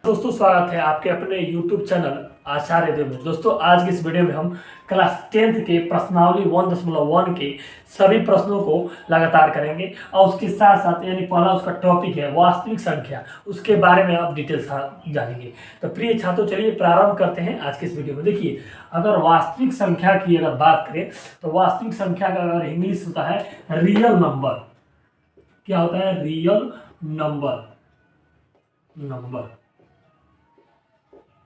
दोस्तों स्वागत है आपके अपने YouTube चैनल आचार्य देव में। दोस्तों आज की इस वीडियो में हम क्लास 10th के प्रश्नावली 1.1 के सभी प्रश्नों को लगातार करेंगे और उसके साथ साथ यानी पहला उसका टॉपिक है वास्तविक संख्या, उसके बारे में आप डिटेल्स जानेंगे। तो प्रिय छात्रों चलिए प्रारंभ करते हैं आज के इस वीडियो में। देखिए, अगर वास्तविक संख्या की अगर बात करें तो वास्तविक संख्या का अगर इंग्लिश होता है रियल नंबर। क्या होता है? Real number.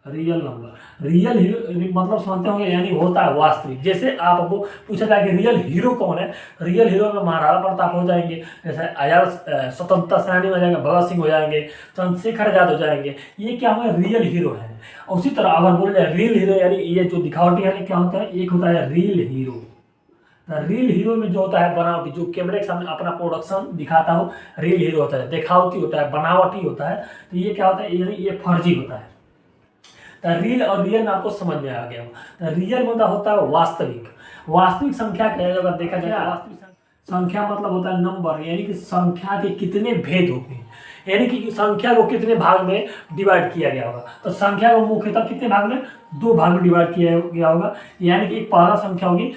Real number, real मतलब समझते होंगे यानी होता है वास्तविक। जैसे आपको पूछा जाए कि रियल हीरो कौन है, रियल हीरो में महाराणा प्रताप हो जाएंगे, जैसे आजाद स्वतंत्रता सेनानी हो जाएंगे, भगत सिंह हो जाएंगे, चंद्रशेखर आजाद हो जाएंगे। ये क्या होगा? रियल हीरो है। उसी तरह अगर बोला जाए रियल हीरो यानी ये जो दिखावटी है क्या होता है? एक होता है रियल हीरो। रियल हीरो में जो होता है बनावटी, जो कैमरे के सामने अपना प्रोडक्शन दिखाता हो, रियल हीरो होता है। दिखावटी होता है, बनावटी होता है। तो ये क्या होता है? यानी ये फर्जी होता है। रियल और रियल में आपको समझ में आ गया हो। रियल मतलब होता है वास्तविक। वास्तविक संख्या क्या है? अगर देखा जाए वास्तविक संख्या मतलब होता है नंबर, यानी कि संख्या के कितने भेद होते हैं, यानी कि संख्या को कितने भाग में डिवाइड किया गया होगा। तो संख्या को मुख्यतः कितने भाग में? दो भाग में डिवाइड किया गया होगा। यानी कि एक पहला संख्या होगी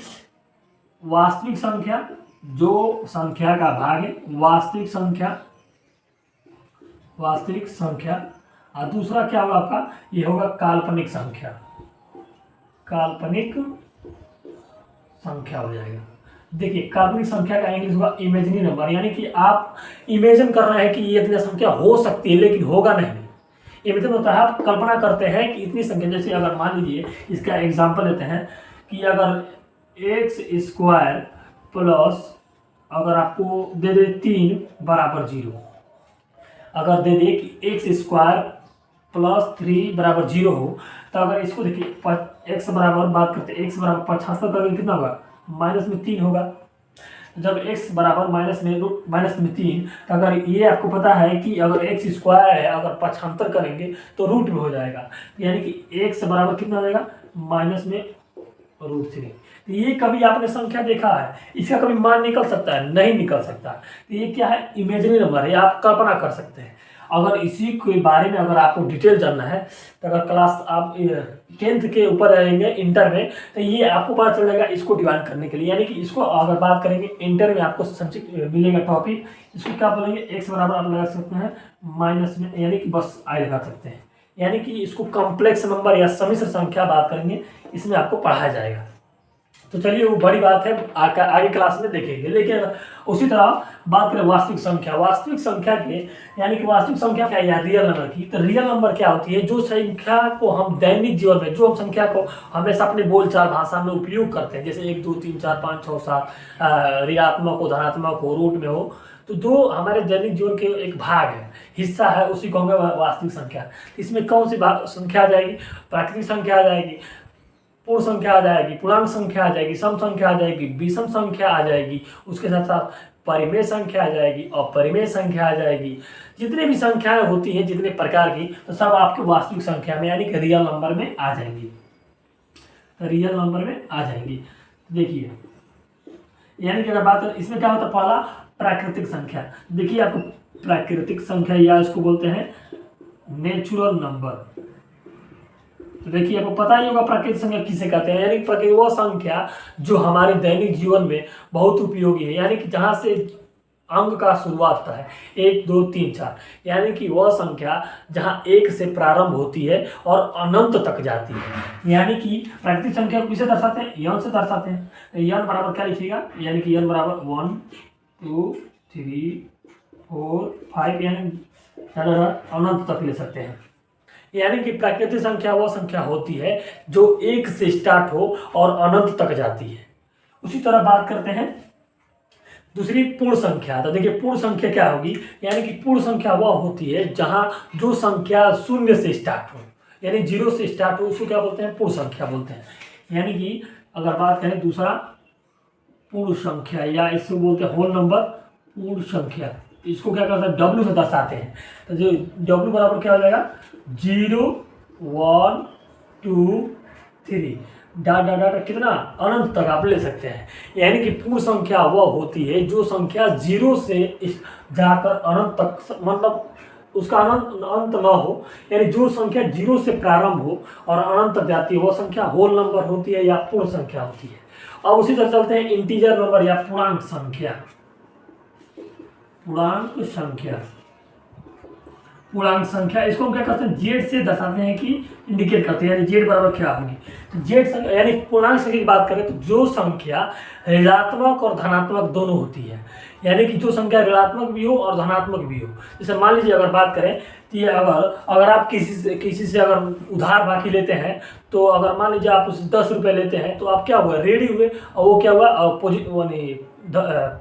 वास्तविक संख्या, जो संख्या का भाग है वास्तविक संख्या। और दूसरा क्या होगा आपका? ये होगा काल्पनिक संख्या। काल्पनिक संख्या हो जाएगा। देखिए, काल्पनिक संख्या का इंग्लिश होगा इमेजिनरी नंबर, यानी कि आप इमेजिन कर रहे हैं कि ये इतनी संख्या हो सकती है लेकिन होगा नहीं। इमेजिन होता है आप कल्पना करते हैं कि इतनी संख्या, जैसे अगर मान लीजिए इसका एग्जाम्पल लेते हैं कि अगर x² प्लस अगर आपको दे दे 3 बराबर 0, अगर दे दे कि x² प्लस 3 बराबर 0 हो, तो अगर इसको देखिए x बराबर बात करते हैं, x बराबर 75 करेंगे कितना होगा? माइनस में 3 होगा। जब x बराबर माइनस में 3, तो अगर ये आपको पता है कि अगर x² है, अगर 75 करेंगे तो रूट में हो जाएगा, यानी कि x बराबर कितना हो जाएगा? माइनस में √3। तो ये कभी आपने संख्या देखा है? इसका कभी मान निकल सकता है? नहीं निकल सकता। तो ये क्या है? इमेजिनरी नंबर है, आप कल्पना कर सकते हैं। अगर इसी के बारे में अगर आपको डिटेल जानना है तो अगर क्लास आप 10th के ऊपर रहेंगे इंटर में, तो ये आपको पता चल जाएगा इसको डिवाइड करने के लिए। यानी कि इसको अगर बात करेंगे इंटर में आपको संक्षिप्त मिलेगा टॉपिक, इसको क्या बोलेंगे? x बराबर आप लगा सकते हैं माइनस में, यानी कि बस i लगा सकते हैं। यानी कि इसको कॉम्प्लेक्स नंबर या सम्मिश्र संख्या बात करेंगे, इसमें आपको पढ़ाया जाएगा। तो चलिए वो बड़ी बात है, आगे क्लास में देखेंगे। लेकिन उसी तरह बात करें वास्तविक संख्या, वास्तविक संख्या के यानी कि वास्तविक संख्या क्या है? रियल नंबर की। तो रियल नंबर क्या होती है? जो संख्या को हम दैनिक जीवन में, जो हम संख्या को हमेशा अपने बोलचाल भाषा में उपयोग करते हैं, जैसे 1 2 3 4 5 6 7 ऋणात्मक हो, धनात्मक हो, रूट में हो, तो जो हमारे दैनिक जीवन के एक भाग है, हिस्सा है, उसी को हमें वास्तविक संख्या। इसमें कौन सी संख्या आ जाएगी? प्राकृतिक संख्या आ जाएगी, पूर्ण संख्या आ जाएगी, पूर्णांक संख्या आ जाएगी, सम संख्या आ जाएगी, विषम संख्या आ जाएगी, उसके साथ साथ परिमेय संख्या आ जाएगी, अपरिमेय संख्या आ जाएगी। जितने भी संख्याएं होती हैं, जितने प्रकार की, तो सब आपके वास्तविक संख्या में यानी कि रियल नंबर में आ जाएंगी। रियल नंबर में आ जाएंगी। देखिए, यानी कि अगर बात करें इसमें क्या होता है? पहला प्राकृतिक संख्या। देखिए, आपको प्राकृतिक संख्या या इसको बोलते हैं नेचुरल नंबर। तो देखिए, आपको पता ही होगा प्राकृतिक संख्या किसे कहते हैं, यानी प्राकृतिक वो संख्या जो हमारे दैनिक जीवन में बहुत उपयोगी है, यानी कि जहां से अंक का शुरुआत होता है 1 2 3 4, यानी कि वह संख्या जहां 1 से प्रारंभ होती है और अनंत तक जाती है। यानी कि प्राकृतिक संख्या को किसे दर्शाते हैं? n से दर्शाते हैं। तो n बराबर क्या लिखिएगा? यानी कि n बराबर 1 2 3 4 5, यानी अनंत तक ले सकते हैं। यानी कि प्राकृतिक संख्या वह संख्या होती है जो 1 से स्टार्ट हो और अनंत तक जाती है। उसी तरह बात करते हैं दूसरी पूर्ण संख्या। तो देखिए, पूर्ण संख्या क्या होगी? यानी कि पूर्ण संख्या वह होती है जहां जो संख्या 0 से स्टार्ट हो, यानी 0 से स्टार्ट हो, उसको क्या बोलते हैं? पूर्ण संख्या बोलते हैं। यानी कि अगर बात करें दूसरा पूर्ण संख्या, या इसको बोलते हैं होल नंबर पूर्ण संख्या, इसको क्या करते हैं? W से दर्शाते हैं। तो जो W बराबर क्या हो जाएगा? 0 1 2 3 डॉट डॉट डॉट कितना? अनंत तक आप ले सकते हैं। यानी कि पूर्ण संख्या वह होती है जो संख्या 0 से जाकर अनंत तक, मतलब उसका अनंत अंत न हो, यानी जो संख्या 0 से प्रारंभ हो और अनंत तक जाती है वो संख्या होल नंबर होती है या पूर्ण संख्या होती है। अब उसी तरह चलते हैं इंटीजर नंबर या पूर्णांक संख्या। पूर्णांक संख्या, पूर्णांक संख्या इसको हम क्या करते हैं, जेड से दर्शाते हैं कि इंडिकेट करते हैं, यानी जेड बराबर क्या होगी। तो जेड संख्या यानी पूर्णांक संख्या की बात करें तो जो संख्या ऋणात्मक और धनात्मक दोनों होती है, यानी कि जो संख्या ऋणात्मक भी हो और धनात्मक भी हो। जैसे मान लीजिए अगर बात करें तो ये अगर आप किसी से अगर उधार बाकी लेते हैं, तो अगर मान लीजिए आप उससे 10 रुपये लेते हैं तो आप क्या हुआ, रेडी हुए, और वो क्या हुआ,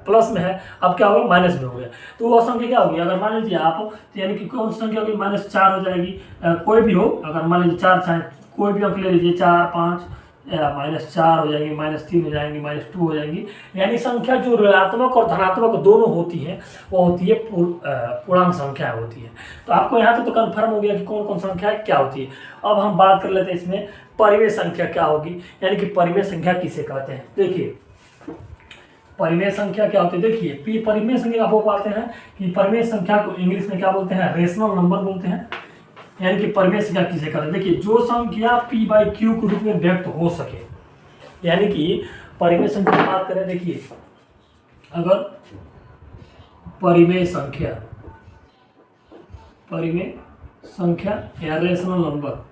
प्लस में है, अब क्या होगा, माइनस में हो गया। तो वो संख्या क्या होगी, अगर मान लीजिए आप, तो यानी कि कौन सी संख्या होगी, -4 हो जाएगी। कोई भी हो, अगर मान लीजिए 4 चाहे कोई भी अंक ले लीजिए, 4 5 -4 हो जाएंगी, -3 हो जाएंगी, -2 हो जाएंगी। यानी संख्या जो ऋणात्मक और धनात्मक दोनों होती है वो होती है पूर्णांक संख्या होती है। तो आपको यहाँ तो कंफर्म हो गया कि कौन कौन संख्या क्या होती है। अब हम बात कर लेते हैं इसमें परिमेय संख्या क्या होगी, यानी कि परिमेय संख्या किसे कहते हैं। देखिए परिमेय संख्या क्या होती है, देखिए परिमेय संख्या आपको पाते हैं कि परिमेय संख्या को इंग्लिश में क्या बोलते हैं, रेशनल नंबर बोलते हैं, यानी कि परिमेय संख्या किसे कहते हैं। देखिए जो संख्या p/q के रूप में व्यक्त हो सके, यानी कि परिमेय संख्या की बात करें, देखिए अगर परिमेय संख्या या रेशनल नंबर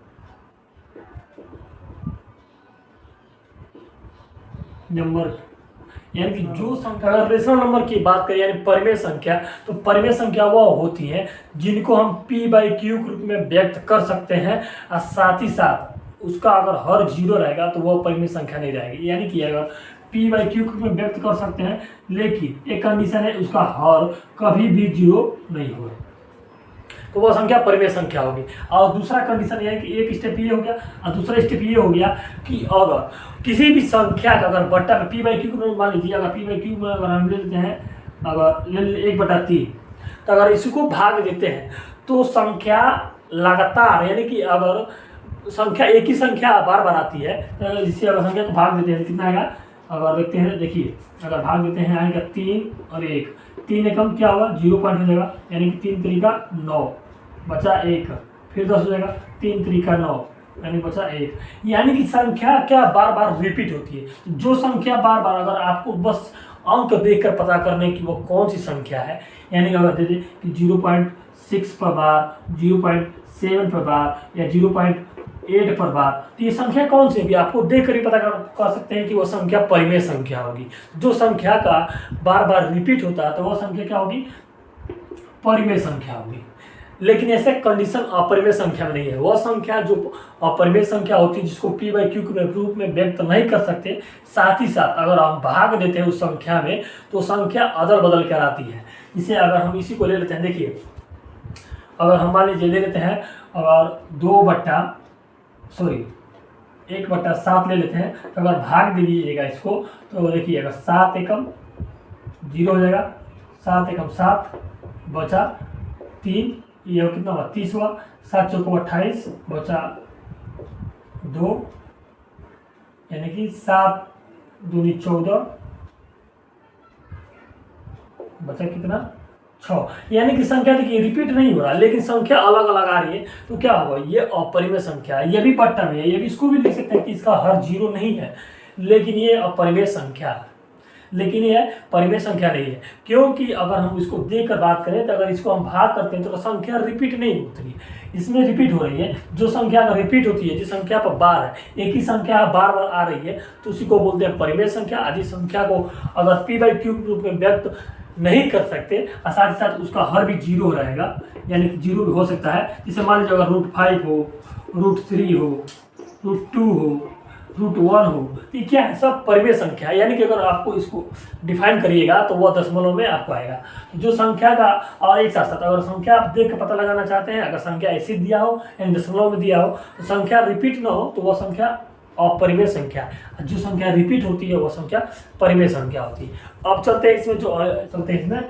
यानी कि जो संख्या, अगर रेशनल नंबर की बात करें यानी परिमेय संख्या, तो परिमेय संख्या वह होती है जिनको हम p/q के रूप में व्यक्त कर सकते हैं, और साथ ही साथ उसका अगर हर 0 रहेगा तो वह परिमेय संख्या नहीं रहेगी। यानी कि अगर p/q के रूप में व्यक्त कर सकते हैं, लेकिन एक कंडीशन है, उसका हर कभी भी 0 नहीं हो, तो वह संख्या परिमेय संख्या होगी। और दूसरा कंडीशन यह है कि एक स्टेप ये हो गया, और दूसरा स्टेप ये हो गया कि अगर किसी भी संख्या का अगर बट्टा में p/q को मान लीजिए, अगर p/q में अगर हम ले लेते हैं, अगर ले 1/3, तो अगर इसको भाग देते हैं तो संख्या लगातार, यानी कि अगर संख्या एक ही संख्या बार बार आती है, तो जिससे अगर संख्या को भाग देते हैं कितना आएगा, अगर देखते हैं, देखिए अगर भाग देते हैं आएगा 3 और 1, 3 एकम क्या होगा, 0 पॉइंट हो जाएगा, यानी कि 3 3 9 बचा 1, फिर 10 हो जाएगा, 3 3 9 यानी बचा 1। यानी कि संख्या क्या बार बार रिपीट होती है। जो संख्या बार बार, अगर आपको बस अंक देखकर पता करने की वो कौन सी संख्या है, यानी कि अगर दे दे कि 0.6 पर बार, 0.7 पर बार या 0.8 पर बार, तो ये संख्या कौन सी होगी, आपको देख कर ही पता कर सकते हैं कि वो संख्या परिमेय संख्या होगी। जो संख्या का बार बार रिपीट होता है तो वह संख्या क्या होगी, परिमेय संख्या होगी। लेकिन ऐसे कंडीशन अपरिमेय संख्या में नहीं है। वह संख्या जो अपरिमेय संख्या होती है जिसको p/q के रूप में व्यक्त नहीं कर सकते, साथ ही साथ अगर हम भाग देते हैं उस संख्या में तो संख्या अदल बदल कर आती है। इसे अगर हम इसी को ले लेते हैं, देखिए अगर हम मान लीजिए ले लेते हैं अगर 1/7 ले लेते हैं, तो अगर भाग दीजिएगा इसको तो देखिए अगर 7 एकम 0 हो जाएगा, 7 एकम 7 बचा 3, ये कितना हुआ 30 हुआ, 7 चौको 28 बचा 2, यानी कि 7 दूनी 14 बचा कितना 6। यानी कि संख्या देखिए रिपीट नहीं हो रहा, लेकिन संख्या अलग अलग आ रही है, तो क्या होगा, ये अपरिमेय संख्या है। ये भी बट्टा में है, ये भी इसको भी लिख सकते हैं कि इसका हर 0 नहीं है, लेकिन ये अपरिमेय संख्या है, लेकिन यह परिमेय संख्या नहीं है। क्योंकि अगर हम इसको देकर बात करें तो अगर इसको हम भाग करते हैं तो संख्या रिपीट नहीं होती है, इसमें रिपीट हो रही है। जो संख्या अगर रिपीट होती है, जिस संख्या पर बार है, एक ही संख्या बार बार आ रही है, तो उसी को बोलते हैं परिमेय संख्या। आदि संख्या को अगर p/q के रूप में व्यक्त नहीं कर सकते, और साथ ही साथ उसका हर भी 0 रहेगा, यानी कि 0 भी हो सकता है। जैसे मान लीजिए अगर √5 हो, √3 हो, √2 हो, √1 हो, तो क्या है, सब परिमेय संख्या है। यानी कि अगर आपको इसको डिफाइन करिएगा तो वह दशमलव में आपको आएगा। जो संख्या का, और एक साथ साथ अगर संख्या आप देख कर पता लगाना चाहते हैं, अगर संख्या ऐसे दिया हो यानी दशमलव में दिया हो, तो संख्या रिपीट ना हो तो वह संख्या अपरिमेय संख्या है। जो संख्या रिपीट होती है वह संख्या परिमेय संख्या होती है। अब चलते हैं इसमें,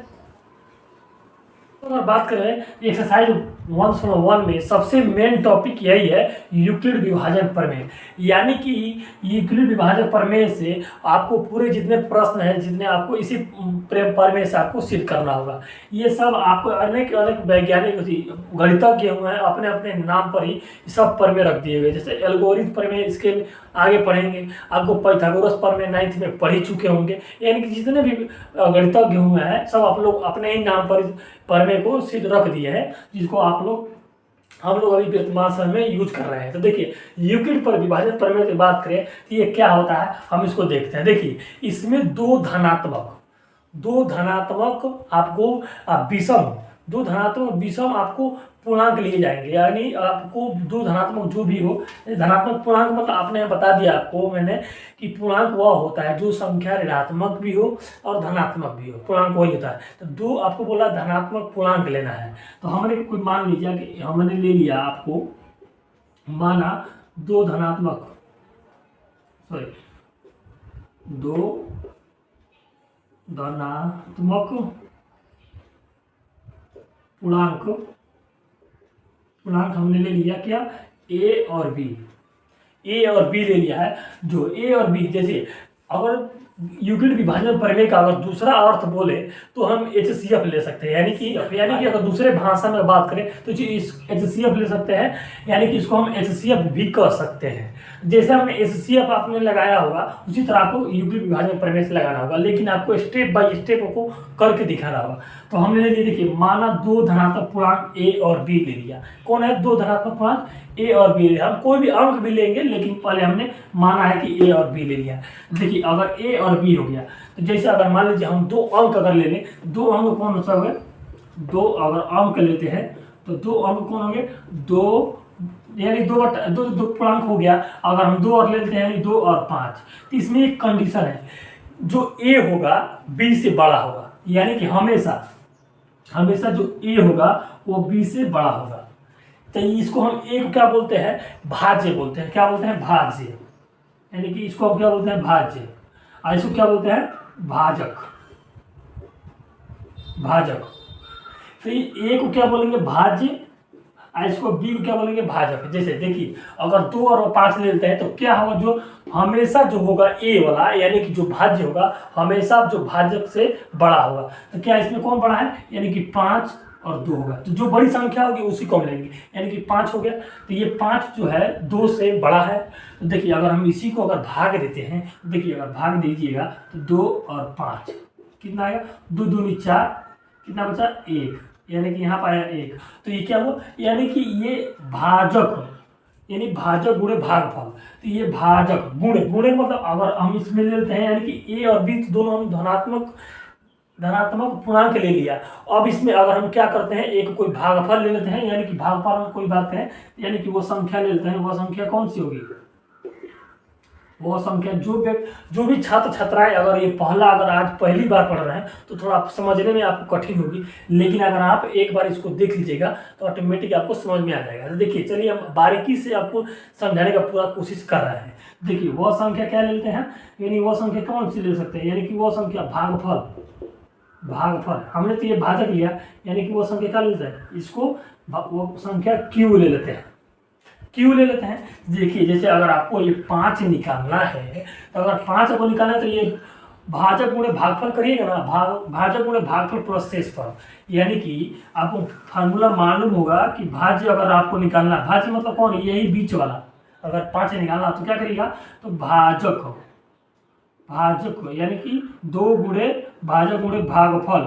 अगर बात करें एक्सरसाइज 101 में सबसे मेन टॉपिक यही है यूक्लिड विभाजन प्रमेय। यानी कि यूक्लिड विभाजन प्रमेय से आपको पूरे जितने प्रश्न हैं, जितने आपको इसी प्रमेय से आपको सिद्ध करना होगा। ये सब आपको अनेक अनेक वैज्ञानिक गणितज्ञ हुए हैं, अपने अपने नाम पर ही सब प्रमेय रख दिए गए। जैसे एल्गोरिथम प्रमेय, इसके आगे पढ़ेंगे। आपको पाइथागोरस प्रमेय 9th में पढ़ ही चुके होंगे। यानी कि जितने भी गणितज्ञ हुए हैं सब आप लोग अपने ही नाम पर प्रमेय को सिद्ध रख दिए हैं, जिसको हम लोग अभी वर्तमान समय में यूज कर रहे हैं। तो देखिए यूक्लिड पर विभाजन प्रमेय की बात करें तो ये क्या होता है, हम इसको देखते हैं। देखिए इसमें दो धनात्मक आपको विषम आपको पूर्णांक लिए जाएंगे। यानी आपको दो धनात्मक जो भी हो, धनात्मक पूर्णांक मतलब आपने बता दिया आपको मैंने कि पूर्णांक वह होता है जो संख्या ऋणात्मक भी हो और धनात्मक भी हो, पूर्णांक वही होता है। तो दो आपको बोला धनात्मक पूर्णांक लेना है, तो हमने कोई मान लीजिए कि हमने ले लिया, आपको माना दो धनात्मक पूर्णांक हमने ले लिया क्या, ए और बी ले लिया है। जो ए और बी, जैसे अगर यूक्लिड विभाजन प्रमेय का अगर दूसरा अर्थ बोले तो हम HCF ले सकते हैं। यानी कि अगर दूसरे भाषा में बात करें तो इस HCF ले सकते हैं, यानी कि इसको हम HCF भी कह सकते हैं। जैसे हमने HCF आपने लगाया होगा उसी तरह आपको यूक्लिड विभाजन प्रमेय से लगाना होगा, लेकिन आपको स्टेप बाय स्टेप को करके दिखाना होगा। तो हमने ले लिया, देखिए माना दो धनात्मक पूर्णांक ए और बी ले लिया। कौन है दो धनात्मक पूर्णांक, ए और बी। हम कोई भी अंक भी लेंगे, लेकिन पहले हमने माना है कि ए और बी ले लिया। देखिए अगर ए और बी हो गया तो जैसे अगर मान लीजिए हम दो अंक अगर ले लें, दो अंक कौन सा हो गया, दो अगर अंक लेते हैं तो दो अंक कौन हो गए, दो यानी दो पूर्णांक हो गया। अगर हम दो और लेते हैं यानी 2 और 5, तो इसमें एक कंडीशन है, जो ए होगा बी से बड़ा होगा। यानी कि हमेशा जो ए होगा वो बी से बड़ा होगा। तो इसको हम ए को क्या बोलते हैं, भाज्य बोलते हैं। क्या बोलते हैं, भाज्य। यानी कि इसको हम क्या बोलते हैं, भाज्य। और इसको क्या बोलते हैं, भाजक। तो ए को क्या बोलेंगे, भाज्य, और इसको बी को क्या बोलेंगे, भाजक। जैसे देखिए अगर 2 और 5 ले लेते हैं तो क्या होगा, जो हमेशा जो होगा ए वाला, यानी कि जो भाज्य होगा हमेशा जो भाजक से बड़ा होगा। तो क्या इसमें कौन बड़ा है, यानी कि 5 और 2 होगा। तो जो बड़ी संख्या होगी उसी को हम लेंगे, यानी कि 5 हो गया। तो ये 5 जो है 2 से बड़ा है। तो देखिए अगर हम इसी को अगर भाग देते हैं, देखिए अगर भाग दीजिएगा तो 2 और 5 कितना आएगा, 2 दूनी 4, कितना बचा 1, यानी कि यहाँ पर आया 1। तो ये क्या हुआ, यानी कि ये भाजक, यानी भाजक गुणे भागफल। तो ये भाजक गुणे मतलब अगर हम इसमें ले लेते हैं, यानी कि ए और बी दोनों हम धनात्मक पूर्णांक ले लिया। अब इसमें अगर हम क्या करते हैं, एक कोई भागफल ले लेते हैं, यानी कि भागफल में कोई बात है, यानी कि वो संख्या ले लेते हैं। वह संख्या कौन सी होगी, वो संख्या जो भी छात्र छात्राएं अगर ये अगर आज पहली बार पढ़ रहे हैं तो थोड़ा समझने में आपको कठिन होगी, लेकिन अगर आप एक बार इसको देख लीजिएगा तो ऑटोमेटिक आपको समझ में आ जाएगा। तो देखिए चलिए हम बारीकी से आपको समझाने का पूरा कोशिश कर रहे हैं। देखिए वह संख्या क्या लेते हैं, यानी वह संख्या कौन सी ले सकते हैं, यानी कि वह संख्या भागफल। हमने तो ये भाजक लिया, यानी कि वो संख्या क्या लेते हैं, इसको वो संख्या क्यू ले लेते हैं। देखिए जैसे अगर आपको ये 5 निकालना है, तो अगर 5 को निकालना है तो ये भाजक गुणे भागफल करिएगा ना, भाजक गुणे भागफल प्लस शेषफल। यानी कि आपको फार्मूला मालूम होगा कि भाज्य अगर आपको निकालना, भाज्य मतलब कौन, यही बीच वाला। अगर 5 निकालना तो क्या करिएगा, तो भाजक यानी कि 2 गुणे भाजक गुणे भागफल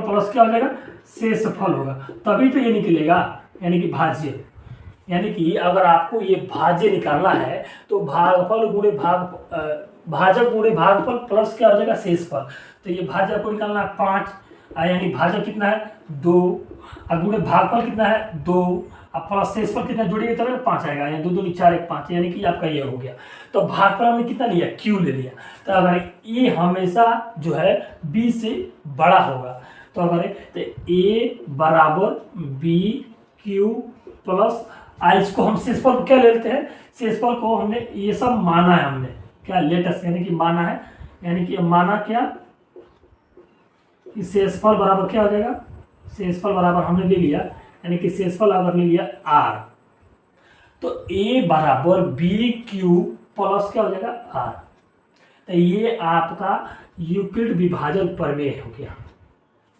प्लस क्या हो जाएगा, शेषफल होगा, तभी तो ये निकलेगा, यानी कि भाज्य। यानी कि अगर आपको ये भाज्य निकालना है तो भागफल गुणे भाजक गुणे भागफल प्लस क्या हो जाएगा, शेषफल। तो ये भाज्य आपको निकालना है 5, यानी भाजक कितना है 2, और गुणे भागफल कितना है 2, अब प्लस शेषफल कितना जोड़िए तब 5 आएगा, यानी 2 दूनी 4 1 5, यानी कि आपका ये हो गया। तो भागफल हमने कितना लिया, क्यू ले लिया। तो अगर ये हमेशा जो है बी से बड़ा होगा, तो अगर तो ए बराबर बी क्यू प्लस इसको हम शेषफल को क्या ले लेते हैं, शेषफल को हमने ये सब माना है, हमने क्या लेटेस्ट यानी कि माना है, यानी कि माना क्या, कि शेषफल बराबर क्या हो जाएगा, शेषफल बराबर हमने ले लिया, यानी कि शेषफल अगर ले लिया आर, तो ए बराबर बी क्यू प्लस क्या हो जाएगा आर। तो ये आपका यूक्लिड विभाजन प्रमेय हो गया,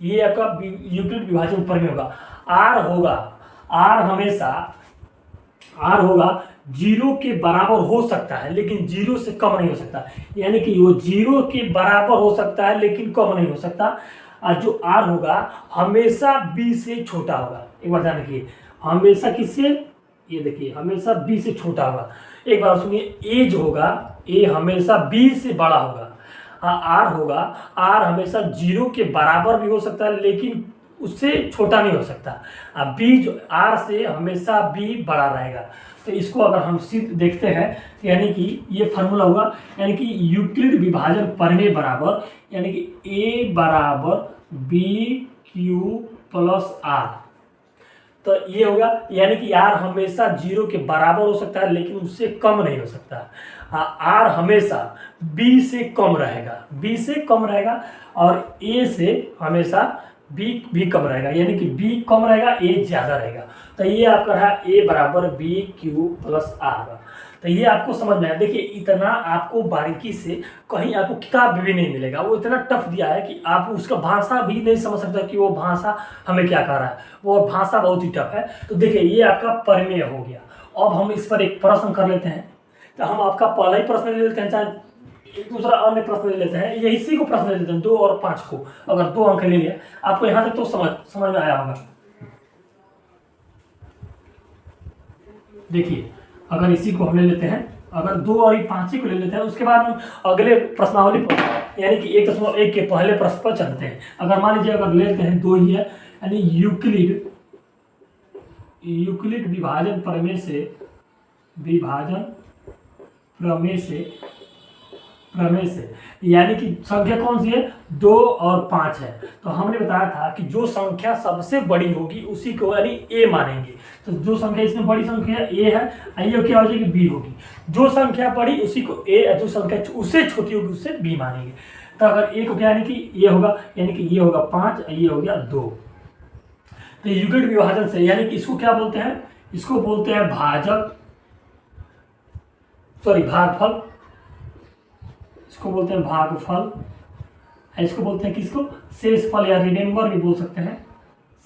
ये आपका यूक्लिड विभाजन प्रमेय होगा। आर होगा 0 के बराबर हो सकता है लेकिन 0 से कम नहीं हो सकता, यानी कि वो 0 के बराबर हो सकता है लेकिन कम नहीं हो सकता। और जो आर होगा हमेशा बी से छोटा होगा। एक बार ध्यान रखिए, हमेशा किससे, ये देखिए हमेशा बी से छोटा होगा। एक बार सुनिए, ए जो होगा ए हमेशा बी से बड़ा होगा। आर हमेशा 0 के बराबर भी हो सकता है लेकिन उससे छोटा नहीं हो सकता। अब बी जो आर से हमेशा बी बड़ा रहेगा। तो इसको अगर हम सिद्ध देखते हैं, यानी कि ये फार्मूला हुआ, यानी कि यूक्लिड विभाजन प्रमेय बराबर, यानी कि ए बराबर बी क्यू प्लस आर। तो ये होगा, यानी कि आर हमेशा 0 के बराबर हो सकता है लेकिन उससे कम नहीं हो सकता। आर हमेशा बी से कम रहेगा और ए से हमेशा बी भी कम रहेगा, यानी कि बी कम रहेगा ए ज्यादा रहेगा। तो ये आपका रहा ए बराबर बी क्यू प्लस आर। तो ये आपको समझ में आया। देखिए इतना आपको बारीकी से कहीं आपको किताब भी नहीं मिलेगा, वो इतना टफ दिया है कि आप उसका भाषा भी नहीं समझ सकते कि वो भाषा हमें क्या कह रहा है, वो भाषा बहुत ही टफ है। तो देखिए ये आपका प्रमेय हो गया। अब हम इस पर एक प्रश्न कर लेते हैं। तो हम आपका पहला ही प्रश्न ले लेते हैं, चाहे दूसरा अन्य प्रश्न ले लेते हैं, ये इसी को प्रश्न ले लेते हैं 2 और 5 को। अगर 2 अंक ले लिया आपको यहाँ तक तो समझ में आया होगा। देखिए अगर इसी को हम ले लेते हैं, अगर 2 और 5 ही को ले लेते हैं, उसके बाद हम अगले प्रश्नावली पर यानी कि 1.1 के पहले प्रश्न पर चलते हैं। अगर मान लीजिए अगर ले लेते हैं 2 ही है, यानी यूक्लिड विभाजन प्रमेय से यानी कि संख्या कौन सी है, 2 और 5 है। तो हमने बताया था कि जो संख्या सबसे बड़ी होगी उसी को यानी ए मानेंगे। तो जो संख्या इसमें बड़ी संख्या ए है, ये क्या हो जाएगी बी होगी। जो संख्या बड़ी उसी को ए, जो संख्या उससे छोटी होगी उससे बी मानेंगे। तो अगर ए को क्या यानी कि ये होगा, यानी कि ये होगा 5, ये हो गया 2। तो यूक्लिड विभाजन से यानी कि इसको क्या बोलते हैं, इसको बोलते हैं भागफल, इसको बोलते हैं भागफल, इसको बोलते हैं किसको, शेषफल या रिमेंबर भी बोल सकते हैं,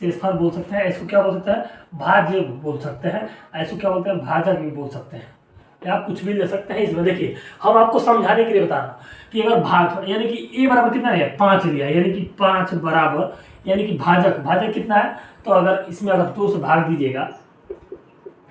शेषफल बोल सकते हैं। इसको क्या बोल सकते हैं, भाज्य बोल सकते हैं। इसको क्या बोलते हैं, भाजक भी बोल सकते हैं, या आप कुछ भी ले सकते हैं इसमें। देखिए हम आपको समझाने के लिए बता रहा कि अगर भाग यानी कि ए बराबर कितना है 5 लिया, यानी कि 5 बराबर यानी कि भाजक कितना है, तो अगर इसमें अगर 2 से भाग दीजिएगा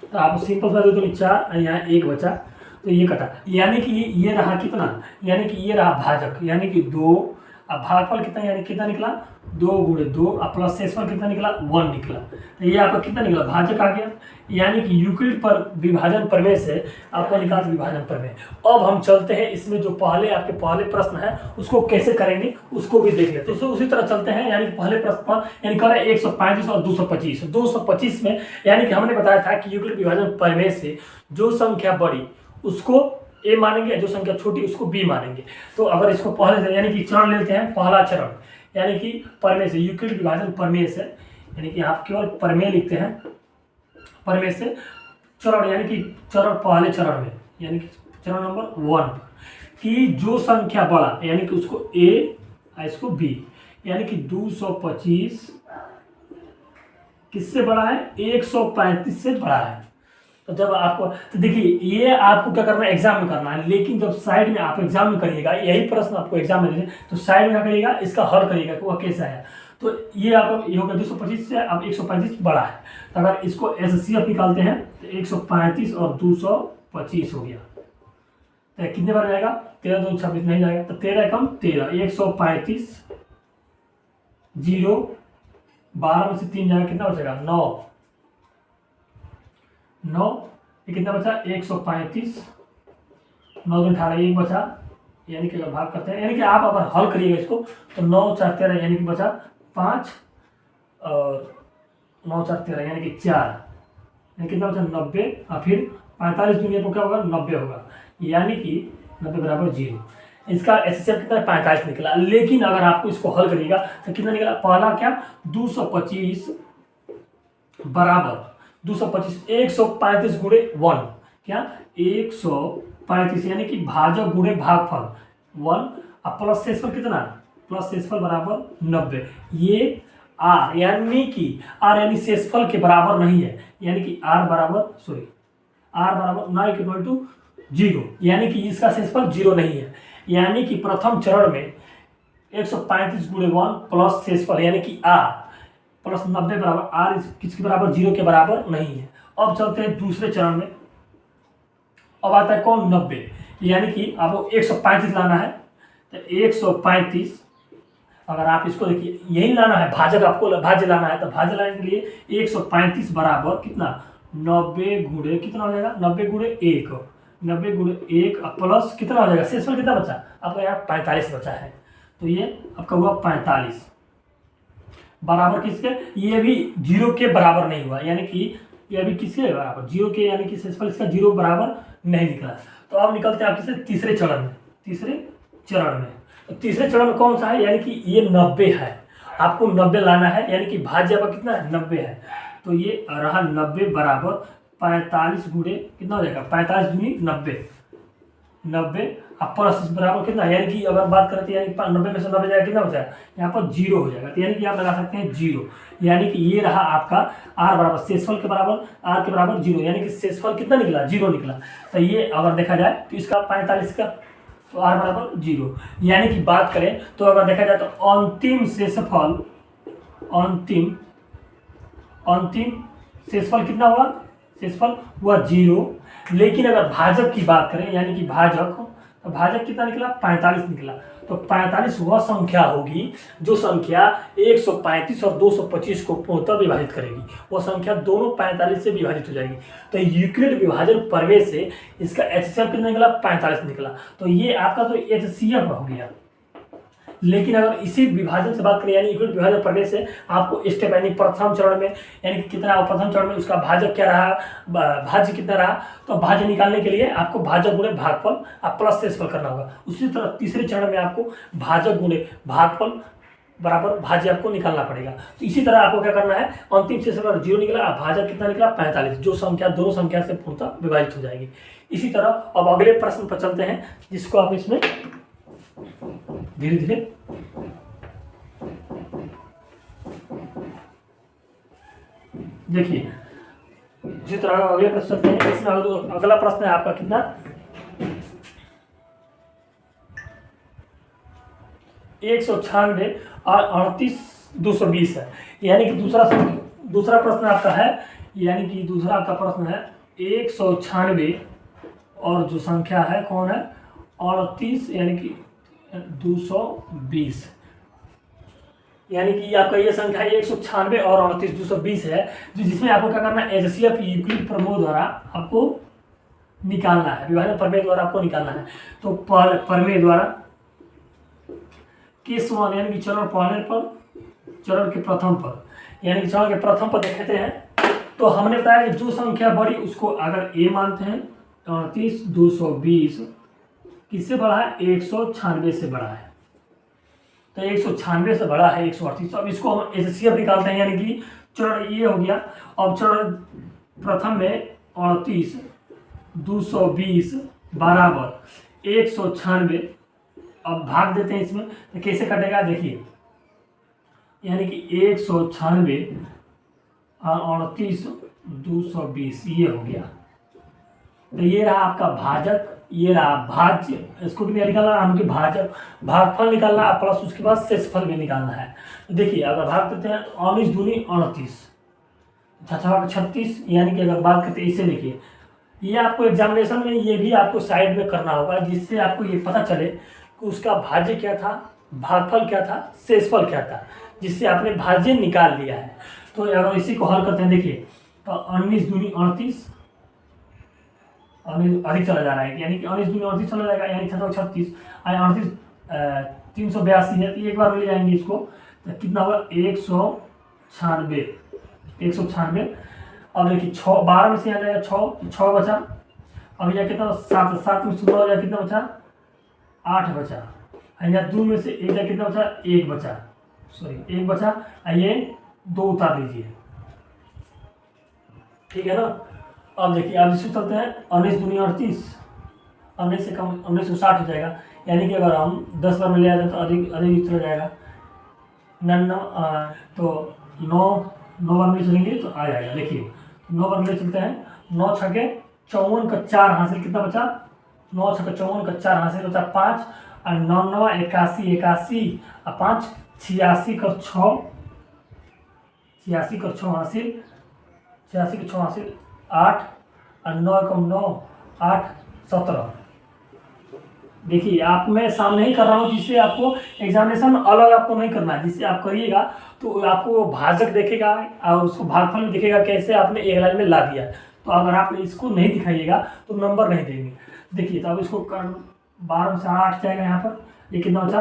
तो आप सिंपल सा दे दो 4, यहाँ 1 बचा, तो ये कटा, यानी कि ये रहा कितना, यानी कि ये रहा भाजक यानी कि 2। अब भागफल कितना यानी कितना निकला 2 गुणे 2, और प्लस शेषफल कितना निकला 1 निकला। तो ये आपका कितना निकला भाजक आ गया, यानी कि यूक्लिड पर विभाजन प्रमेय से आपको निकाल विभाजन प्रमेय। अब हम चलते हैं इसमें जो आपके पहले प्रश्न है उसको कैसे करेंगे उसको भी देख लेते हैं। तो उसी तरह चलते हैं, यानी पहले प्रश्न पर यानी कर 135 और 225। 225 में यानी कि हमने बताया था कि यूक्लिड विभाजन प्रमेय से जो संख्या बड़ी उसको ए मानेंगे, जो संख्या छोटी उसको बी मानेंगे। तो अगर इसको पहले से यानी कि चरण लेते हैं, पहला चरण यानी कि प्रमेय से, यूक्लिड विभाजन प्रमेय से, यानी कि आप केवल प्रमेय लिखते हैं, प्रमेय से चरण यानी कि चरण पहले चरण में यानी कि चरण नंबर 1 कि जो संख्या बड़ा यानी कि उसको ए और इसको बी, यानी कि 225 किससे बड़ा है, 135 से बड़ा है। तो जब आपको तो देखिए ये आपको क्या करना है एग्जाम में करना है, लेकिन जब साइड में आप एग्जाम में करिएगा, यही प्रश्न आपको एग्जाम में तो साइड में क्या करिएगा इसका हल करिएगा कि वह कैसा है। तो ये आप ये होगा 225 से अब 135 बड़ा है। तो अगर इसको एचसीएफ निकालते हैं तो 135 और 225 हो गया, तो कितने बार जाएगा 13 2 26 नहीं जाएगा, तो 13 कम 13 135 0 12 में से 3 जाएगा, कितना बचेगा 9 ये कितना बचा 135 9 2 18 1 बचा, यानी कि अगर भाग करते हैं यानी कि आप अगर हल करिएगा इसको तो 9 4 13 यानी कि बचा 5 और 9 4 13 यानी कि 4, यानी कितना बचा 90, और फिर 45 दुनिया को क्या होगा 90 होगा, यानी कि 90 बराबर 0। इसका एचसीएफ कितना 45 निकला। लेकिन अगर आपको इसको हल करिएगा तो कितना निकला, पहला क्या 225 बराबर 225 135 गुणे 1 क्या 135 यानी कि भाजक गुणे भागफल 1 अब प्लस शेषफल कितना, प्लस शेषफल बराबर 90। ये आर यानी कि आर यानी शेषफल के बराबर नहीं है, यानी कि आर बराबर नॉट इक्वल टू 0, यानी कि इसका शेषफल 0 नहीं है। यानी कि प्रथम चरण में 135 गुणे 1 प्लस शेषफल यानी कि आर प्लस 90 बराबर आर किसके बराबर 0 के बराबर नहीं है। अब चलते हैं दूसरे चरण में। अब आता है कौन 90, यानी कि आपको 135 लाना है तो 135 अगर आप इसको देखिए यही लाना है, भाजक आपको भाज्य लाना है तो भाज्य लाने के लिए 135 बराबर कितना 90 गुणे कितना हो जाएगा 90 गुणे 1 प्लस कितना हो जाएगा शेषफल कितना बचा आपका यहाँ 45 बचा है, तो ये आपका हुआ 45 बराबर किसके, ये भी 0 के बराबर नहीं हुआ, यानी कि ये भी किसके बराबर 0 के, यानी कि शेषफल इसका 0 बराबर नहीं निकला। तो अब निकलते हैं आपके तीसरे चरण में। तो तीसरे चरण में कौन सा है, यानी कि ये 90 है, आपको 90 लाना है, यानी कि भाज्य आपका कितना है 90 है, तो ये रहा 90 बराबर 45 गुणे कितना हो जाएगा 45 दूनी 90 अब प्लस बराबर कितना, यानी कि अगर बात करते हैं यानी 90 में से 90 जाएगा कितना हो जाएगा यहाँ पर 0 हो जाएगा, तो यानी कि आप लगा सकते हैं 0, यानी कि ये रहा आपका आर बराबर शेषफल के बराबर आर के बराबर 0, यानी कि शेषफल कितना निकला 0 निकला। तो ये अगर देखा जाए तो इसका 45 का तो आर बराबर 0, यानी कि बात करें तो अगर देखा जाए तो अंतिम शेषफल कितना हुआ, शेषफल हुआ 0। लेकिन अगर भाजक की बात करें यानी कि तो भाजक कितना निकला 45 निकला। तो 45 वह संख्या होगी जो संख्या 135 और 225 को पूर्णतः विभाजित करेगी, वो संख्या दोनों 45 से विभाजित हो जाएगी। तो यूक्लिड विभाजन प्रमेय से इसका एचसीएफ कितना निकला 45 निकला, तो ये आपका तो एचसीएफ हो गया। लेकिन अगर इसी विभाजन से बात करें यानी यूक्लिड विभाजन प्रमेय से आपको स्टेप यानी प्रथम चरण में यानी कितना प्रथम चरण में उसका भाजक क्या रहा, भाज्य कितना रहा, तो भाज्य निकालने के लिए आपको भाजक गुणे भागफल आप प्लस शेषफल करना होगा। उसी तरह तीसरे चरण में आपको भाजक गुणे भागफल बराबर भाज्य आपको निकालना पड़ेगा। तो इसी तरह आपको क्या करना है, अंतिम शेषफल 0 निकला, भाजक कितना निकला 45, जो संख्या दोनों संख्या से पूर्णतः विभाजित हो जाएगी। इसी तरह अब अगले प्रश्न पर चलते हैं, जिसको आप इसमें धीरे धीरे देखिए। जिस तरह अगले प्रश्न चलते हैं, इसमें अगला प्रश्न है आपका कितना 196 और 38,220 है, यानी कि दूसरा प्रश्न आपका है, यानी कि दूसरा आपका प्रश्न है 196 और जो संख्या है कौन है 38 यानी कि 220, यानी कि आपका ये संख्या 196 और 38,220 है, जिसमें आपको क्या करना है एचसीएफ यूक्लिड प्रमेय द्वारा आपको निकालना है, विभाजन प्रमेय द्वारा आपको निकालना है। तो प्रमेय द्वारा केस 1 यानी कि चरण पहले पर चरण के प्रथम पर यानी कि चरण के प्रथम पर देखते हैं, तो हमने बताया कि जो संख्या बड़ी उसको अगर ए मानते हैं 38,220 किससे बड़ा है 196 से बड़ा है, तो 196 से बड़ा है 138, तो अब इसको हम एचसीएफ निकालते हैं, यानी कि चरण ये हो गया। अब चरण प्रथम में 38,220 बराबर 196, अब भाग देते हैं इसमें, तो कैसे कटेगा देखिए, यानी कि 196 और 38,220 ये हो गया। तो ये रहा आपका भाजक, ये रहा भाज्य, इसको भी निकालना हमके भाजक भागफल निकालना प्लस उसके बाद शेषफल भी निकालना है। तो देखिए अगर भाग देते हैं 19 दूनी 29 36, यानी कि अगर बात करते हैं इससे देखिए, ये आपको एग्जामिनेशन में ये भी आपको साइड में करना होगा, जिससे आपको ये पता चले कि उसका भाज्य क्या था, भागफल क्या था, शेषफल क्या था, जिससे आपने भाज्य निकाल लिया है। तो अगर इसी को हल करते हैं देखिए, तो 19 दूनी 38 अधिक चला जा रहा है, यानी कि 19 दूनी 38 चला जाएगा, यानी 36 38 382 है, तो एक बार ले जाएंगे इसको, तो कितना होगा 196। अब देखिए 12 में से आ जाएगा 6 बचा, अब यह कितना 7 में 0 हो जाएगा, कितना बचा 8 बचा, यहाँ 2 में से 1 कितना बचा, 1 बचा, सॉरी 1 बचा, ये 2 उतार लीजिए, ठीक है ना। अब देखिए अब इसको चलते हैं, 19 दूनी 38, 19 से कम 19 को 60 हो जाएगा, यानी कि अगर हम 10 बार में ले आते तो अधिक अधिक चला जाएगा, तो 9 बार में चलेंगे तो आ जाएगा। देखिए 9 बार में चलते हैं, 9 छके 54 का 4 हासिल कितना बचा, 9 छके 54 का 4 हासिल बचा 5, और 9 9 81 81 और 5 86 का 6, 86 का 6 हासिल, 86 का 6 हासिल 8, और 9 कम 9 8 17। देखिए आप मैं सामने ही कर रहा हूँ, जिससे आपको एग्जामिनेशन अलग आपको नहीं करना है, जिससे आप करिएगा तो आपको भाजक देखेगा और उसको भागफल में दिखेगा कैसे आपने एक लाइन में ला दिया। तो अगर आप इसको नहीं दिखाइएगा तो नंबर नहीं देंगे। देखिए तो अब इसको 12 में से 8 जाएगा, यहाँ पर ये कितना बचा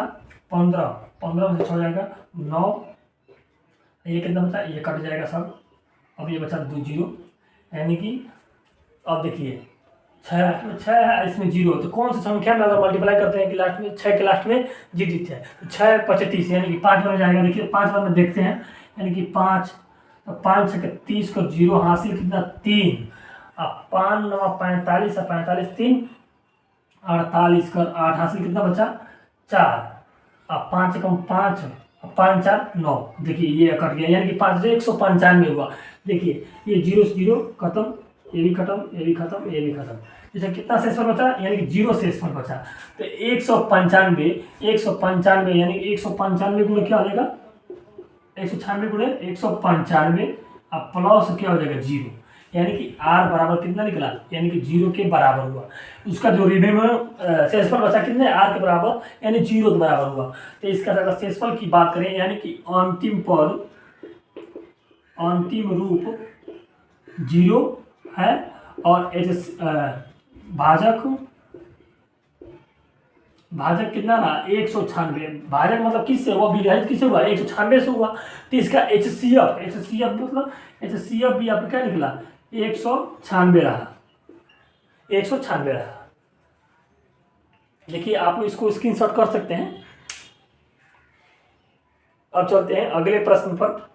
15, 15 में से 6 जाएगा 9, ये कितना बचा, ये कट जाएगा सब। अब ये बचा 2 जीरो, यानी कि अब देखिए 6 है, इसमें 0, तो कौन सी संख्या में अगर मल्टीप्लाई करते हैं कि लास्ट में 6 के लास्ट में जीरो है, तो 6 35, यानी कि 5 बार जाएगा। देखिए 5 बार में देखते हैं, यानी कि 5, तो 5 6 30 को 0 हासिल कितना 3, अब 5 9 45 और 45 3 48 कर 8 हासिल कितना बचा 4, अब 5 कम 5, 5 4 9। देखिए ये कट गया, यानी कि 5 से 195 हुआ। देखिए ये 0 से 0 खत्म, ये भी खत्म, ये भी खत्म, ये भी खत्म, जैसे कितना शेषफल बचा, यानी कि 0 शेषफल बचा। तो 195 यानी 195 गुणे क्या हो जाएगा, 196 गुणे 195, अब प्लस क्या हो जाएगा 0, यानी कि r बराबर कितना निकला, यानी कि 0 के बराबर हुआ। उसका जो रिमेम्बर शेषफल बचा कितने, r के बराबर, यानी 0 के बराबर हुआ। तो इसका अगर शेषफल की बात करें, यानी कि अंतिम पद, अंतिम रूप 0 है, और भाजक कितना ना 196, भाजक मतलब किससे हुआ, विभाजित किससे हुआ 196 से हुआ। तो इसका HCF मतलब HCF भी आपका क्या निकला 196 रहा, 196 रहा। देखिए आप इसको स्क्रीनशॉट कर सकते हैं। अब चलते हैं अगले प्रश्न पर।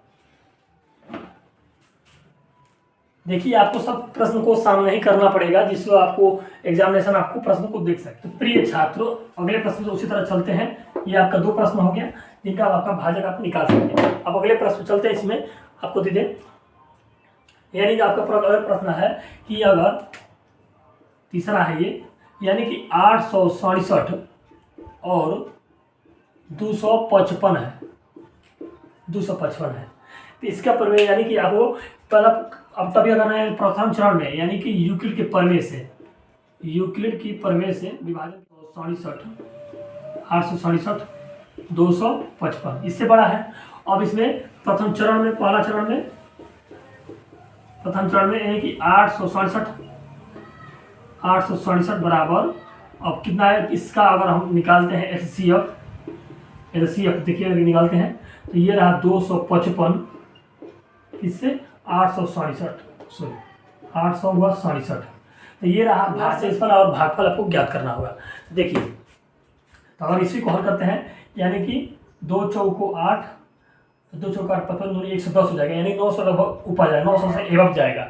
देखिए आपको सब प्रश्न को सामने ही करना पड़ेगा, जिससे आपको एग्जामिनेशन आपको प्रश्न को देख सकते। तो प्रिय छात्रों अगले प्रश्न से उसी तरह चलते हैं। ये आपका 2 प्रश्न हो गया जिनका आपका भाजक आप निकाल सकते हैं। अब अगले प्रश्न चलते हैं, इसमें आपको दे दें, यानी कि आपका अगला प्रश्न है कि अगर तीसरा है ये, यानी कि 867 और 255 है, 255 है। तो इसका प्रमेय, यानी कि आपको पहला अब तभी अगर है प्रथम चरण में, यानी कि यूक्लिड के प्रमेय से, यूक्लिड की प्रमेय से विभाजन 867 255 इससे बड़ा है। अब इसमें प्रथम चरण में, पहला चरण में, प्रथम चरण में यानी कि 867 बराबर, अब कितना है इसका अगर हम निकालते हैं HCF देखिए अगर निकालते हैं तो ये रहा 255, इससे 800 हुआ 67। तो ये रहा भागफल, और भागफल आपको ज्ञात करना होगा। देखिए तो अगर इसी को हल करते हैं, यानी कि 2 चौको 8, 2 चौको 8 55 110 हो जाएगा, यानी 900 लगभग ऊपर जाएगा, 900 से एवं जाएगा।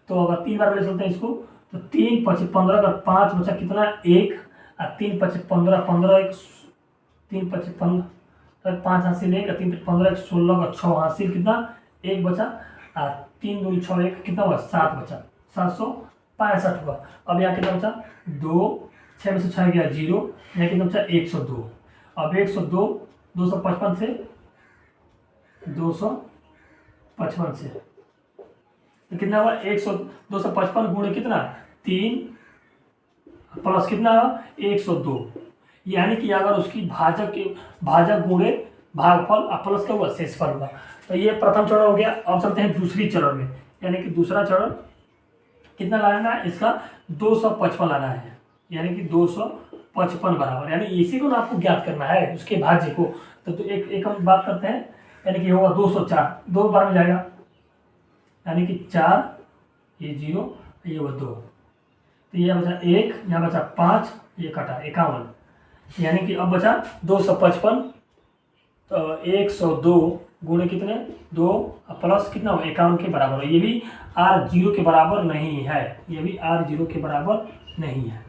तो अगर 3 बार ले चलते हैं इसको, तो 3 5 15 का 5 बचा कितना 1, और 3 5 15 15 3 5 15 5 हासिल 1, 3 5 15 16 का 6 हासिल कितना 1 बचा, और 3 2 6 1 कितना हुआ 7 बचा, 765 हुआ। अब यहाँ कितना बचा 2, 6 में से 6 गया 0, यहाँ कितना बचा 102। अब 102 255 से 255 से तो कितना हुआ 255 गुणे कितना 3 प्लस कितना हुआ 102, यानी कि अगर उसकी भाजक गुणे भागफल प्लस क्या हुआ शेषफल हुआ। तो ये प्रथम चरण हो गया। अब चलते हैं दूसरी चरण में, यानी कि दूसरा चरण कितना लाना है, इसका 255 लाना है, यानी कि 255 बराबर, यानी इसी को ना आपको ज्ञात करना है उसके भाज्य को। तो एक हम बात करते हैं, यानी कि होगा 204, 2 बार में जाएगा, यानी कि 4, ये 0, ये हुआ 2, तो ये बचा 1, यहाँ बचा 5, ये कटा 51, यानी कि अब बचा 255, तो 102 गुणे कितने 2 प्लस कितना हो 51 के बराबर है। ये भी R0 के बराबर नहीं है, ये भी R0 के बराबर नहीं है।